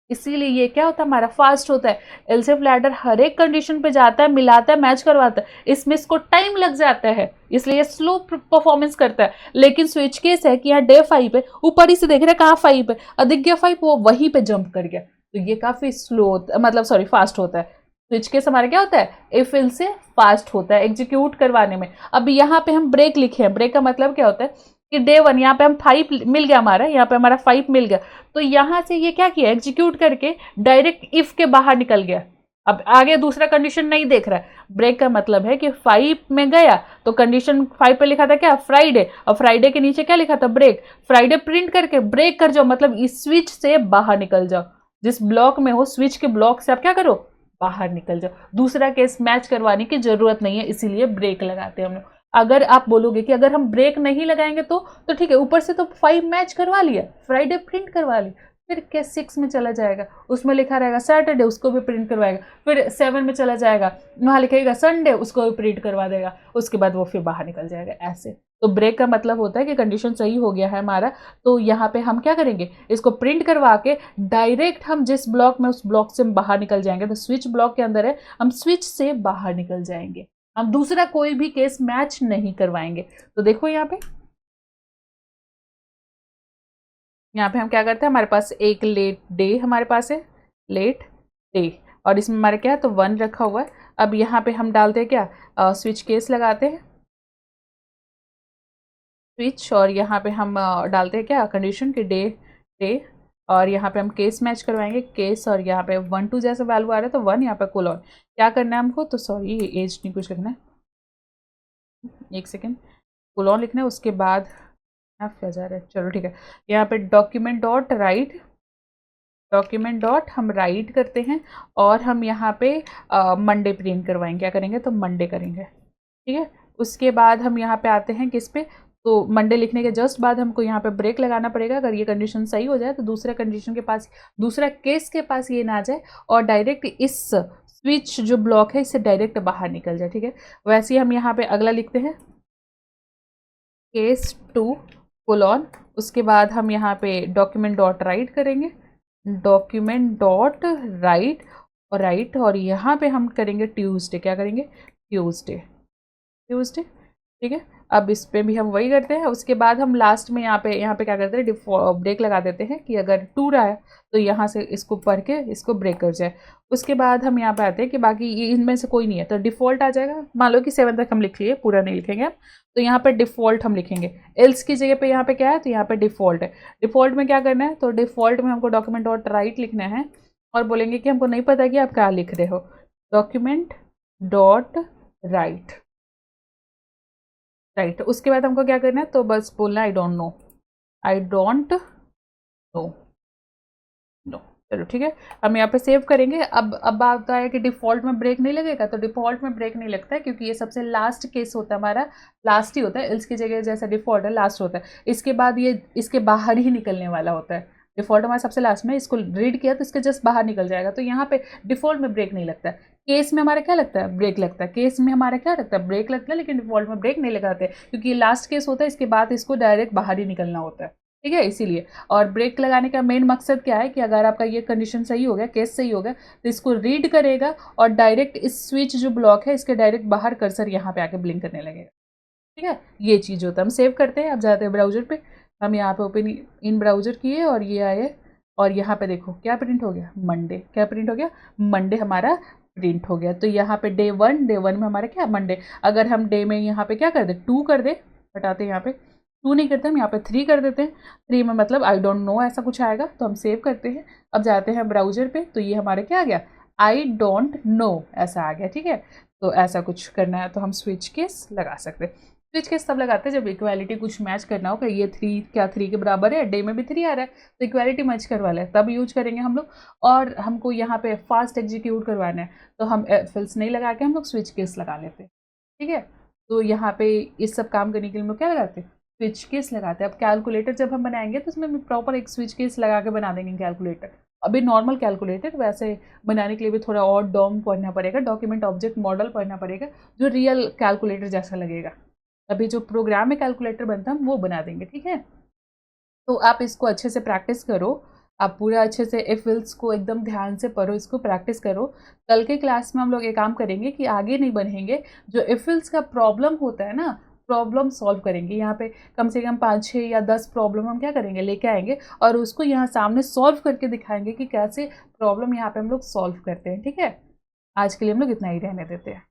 इसीलिए ये क्या होता है, हमारा फास्ट होता है। एल्स इफ लैडर हर एक कंडीशन पे जाता है, मिलाता है, मैच करवाता है, इसमें इसको टाइम लग जाता है, इसलिए स्लो परफॉर्मेंस करता है। लेकिन स्विच केस है कि यहाँ डे 5 है, ऊपर ही से देख रहे हैं कहाँ 5 है, अधिक गया 5, वो वहीं पे जंप कर गया, तो ये काफी स्लो मतलब सॉरी फास्ट होता है। स्विच केस हमारा क्या होता है, इफ एल्स से फास्ट होता है एग्जीक्यूट करवाने में। अब यहाँ पे हम ब्रेक लिखे हैं, ब्रेक का मतलब क्या होता है कि डे 1 यहाँ पे हम 5 मिल गया हमारा, यहाँ पे हमारा 5 मिल गया, तो यहाँ से ये क्या किया, एग्जीक्यूट करके डायरेक्ट इफ के बाहर निकल गया। अब आगे दूसरा कंडीशन नहीं देख रहा है। ब्रेक का मतलब है कि 5 में गया तो कंडीशन 5 पे लिखा था क्या, फ्राइडे, और फ्राइडे के नीचे क्या लिखा था, ब्रेक, फ्राइडे प्रिंट करके ब्रेक कर जाओ, मतलब इस स्विच से बाहर निकल जाओ, जिस ब्लॉक में हो स्विच के ब्लॉक से आप क्या करो, बाहर निकल जाओ। दूसरा केस मैच करवाने की जरूरत नहीं है, इसीलिए ब्रेक लगाते हैं हम लोग। अगर आप बोलोगे कि अगर हम ब्रेक नहीं लगाएंगे तो ठीक है, ऊपर से तो 5 मैच करवा लिया, फ्राइडे प्रिंट करवा ली, फिर केस 6 में चला जाएगा, उसमें लिखा रहेगा सैटरडे, उसको भी प्रिंट करवाएगा, फिर 7 में चला जाएगा, वहाँ लिखेगा संडे, उसको भी प्रिंट करवा देगा, उसके बाद वो फिर बाहर निकल जाएगा, ऐसे। तो ब्रेक का मतलब होता है कि कंडीशन सही हो गया है हमारा, तो यहाँ पे हम क्या करेंगे, इसको प्रिंट करवा के डायरेक्ट हम जिस ब्लॉक में, उस ब्लॉक से हम बाहर निकल जाएंगे। तो स्विच ब्लॉक के अंदर है, हम स्विच से बाहर निकल जाएंगे, हम दूसरा कोई भी केस मैच नहीं करवाएंगे। तो देखो यहाँ पे हम क्या करते हैं, हमारे पास एक लेट डे हमारे पास है, लेट डे, और इसमें हमारे क्या है, तो 1 रखा हुआ है। अब यहाँ पे हम डालते हैं क्या, स्विच केस लगाते हैं, स्विच, और यहाँ पे हम डालते हैं क्या, कंडीशन के डे डे, और यहाँ पे हम केस मैच करवाएंगे, केस, और यहाँ पे 1 2 जैसा वैल्यू आ रहा है तो 1, यहाँ पे कोलॉन। क्या करना है हमको, तो सॉरी एज नहीं कुछ लिखना है, एक सेकेंड, कोलॉन लिखना है, उसके बाद क्या जा रहा है, चलो ठीक है, यहाँ पे डॉक्यूमेंट डॉट हम राइट करते हैं, और हम यहाँ पे मंडे प्रिंट करवाएंगे, क्या करेंगे, तो मंडे करेंगे, ठीक है। उसके बाद हम यहाँ पे आते हैं किस पे, तो मंडे लिखने के जस्ट बाद हमको यहाँ पे ब्रेक लगाना पड़ेगा। अगर ये कंडीशन सही हो जाए तो दूसरा कंडीशन के पास, दूसरा केस के पास ये ना जाए, और डायरेक्ट इस स्विच जो ब्लॉक है इससे डायरेक्ट बाहर निकल जाए, ठीक है। वैसे ही हम यहाँ पे अगला लिखते हैं, केस 2 कोलॉन, उसके बाद हम यहाँ पे डॉक्यूमेंट डॉट राइट करेंगे, डॉक्यूमेंट डॉट राइट, और यहाँ पे हम करेंगे ट्यूसडे, क्या करेंगे, ट्यूसडे, ठीक है। अब इस पे भी हम वही करते हैं। उसके बाद हम लास्ट में यहाँ पे क्या करते हैं, ब्रेक लगा देते हैं कि अगर 2 रहा है तो यहाँ से इसको पढ़ के इसको ब्रेक कर जाए। उसके बाद हम यहाँ पे आते हैं कि बाकी ये इनमें से कोई नहीं है तो डिफ़ॉल्ट आ जाएगा। मान लो कि 7 तक हम लिख लिए, पूरा नहीं लिखेंगे तो यहाँ पे डिफ़ॉल्ट हम लिखेंगे। एल्स की जगह पे यहाँ पे क्या है, तो यहाँ पे डिफ़ॉल्ट है। डिफ़ॉल्ट में क्या करना है, तो डिफ़ॉल्ट में हमको डॉक्यूमेंट डॉट राइट लिखना है और बोलेंगे कि हमको नहीं पता कि आप क्या लिख रहे हो, डॉक्यूमेंट डॉट राइट। उसके बाद हमको क्या करना है, तो बस बोलना I don't know, I don't know, no. चलो ठीक है, हम यहाँ पे सेव करेंगे। अब बात है कि डिफ़ॉल्ट में ब्रेक नहीं लगेगा, तो डिफ़ॉल्ट में ब्रेक नहीं लगता है क्योंकि ये सबसे लास्ट केस होता है, हमारा लास्ट ही होता है। एल्स की जगह जैसा डिफ़ॉल्ट है लास्ट होता है, इसके बाद ये इसके बाहर ही निकलने वाला होता है। डिफ़ॉल्ट हमारा सबसे लास्ट में, इसको रीड किया तो इसके जस्ट बाहर निकल जाएगा। तो यहाँ पे डिफ़ॉल्ट में ब्रेक नहीं लगता है, केस में हमारा क्या लगता है, ब्रेक लगता है। केस में हमारा क्या लगता है, ब्रेक लगता है, लेकिन डिफ़ॉल्ट में ब्रेक नहीं लगाते क्योंकि ये लास्ट केस होता है, इसके बाद इसको डायरेक्ट बाहर ही निकलना होता है, ठीक है, इसीलिए। और ब्रेक लगाने का मेन मकसद क्या है कि अगर आपका ये कंडीशन सही हो गया, केस सही हो गया, तो इसको रीड करेगा और डायरेक्ट इस स्विच जो ब्लॉक है इसके डायरेक्ट बाहर कर्सर यहाँ पे आके ब्लिंक करने लगेगा, ठीक है। ये चीज़ होता है। हम सेव करते हैं, अब जाते हैं ब्राउजर पे, हम यहाँ पे ओपन इन ब्राउजर किए और ये आए और यहाँ पे देखो क्या प्रिंट हो गया, मंडे। क्या प्रिंट हो गया, मंडे हमारा प्रिंट हो गया। तो यहाँ पे डे 1 में हमारा क्या मंडे, अगर हम डे में यहाँ पे क्या कर दे 2 कर दे, हटाते यहाँ पे 2 नहीं करते हम, यहाँ पे 3 कर देते हैं। 3 में मतलब आई डोंट नो ऐसा कुछ आएगा, तो हम सेव करते हैं। अब जाते हैं ब्राउजर पे, तो ये हमारे क्या आ गया, आई डोंट नो ऐसा आ गया, ठीक है। तो ऐसा कुछ करना है तो हम स्विच केस लगा सकते हैं। स्विच केस तब लगाते हैं जब इक्वालिटी कुछ मैच करना हो, कि ये 3 क्या 3 के बराबर है, डे में भी 3 आ रहा है, तो इक्वालिटी मैच करवा ले, तब यूज करेंगे हम लोग। और हमको यहाँ पे फास्ट एग्जीक्यूट करवाना है, तो हम फिल्स नहीं लगा के हम लोग स्विच केस लगा लेते हैं, ठीक है। तो यहाँ पे इस सब काम करने के लिए हम लोग क्या लगाते हैं, स्विच केस लगाते हैं। अब कैलकुलेटर जब हम बनाएंगे तो उसमें प्रॉपर एक स्विच केस लगा के बना देंगे कैलकुलेटर। अभी नॉर्मल कैलकुलेटर वैसे बनाने के लिए भी थोड़ा और डॉम पढ़ना पड़ेगा, डॉक्यूमेंट ऑब्जेक्ट मॉडल पढ़ना पड़ेगा, जो रियल कैलकुलेटर जैसा लगेगा। अभी जो प्रोग्राम में कैलकुलेटर बनता है वो बना देंगे, ठीक है। तो आप इसको अच्छे से प्रैक्टिस करो, आप पूरा अच्छे से इफ विल्स को एकदम ध्यान से पढ़ो, इसको प्रैक्टिस करो। कल के क्लास में हम लोग ये काम करेंगे कि आगे नहीं बढ़ेंगे, जो इफ विल्स का प्रॉब्लम होता है ना, प्रॉब्लम सॉल्व करेंगे। यहाँ पे कम से कम 5, 6 या 10 प्रॉब्लम हम क्या करेंगे, लेके आएंगे और उसको यहाँ सामने सॉल्व करके दिखाएंगे कि कैसे प्रॉब्लम यहाँ पे हम लोग सॉल्व करते हैं, ठीक है। आज के लिए हम लोग इतना ही रहने देते हैं।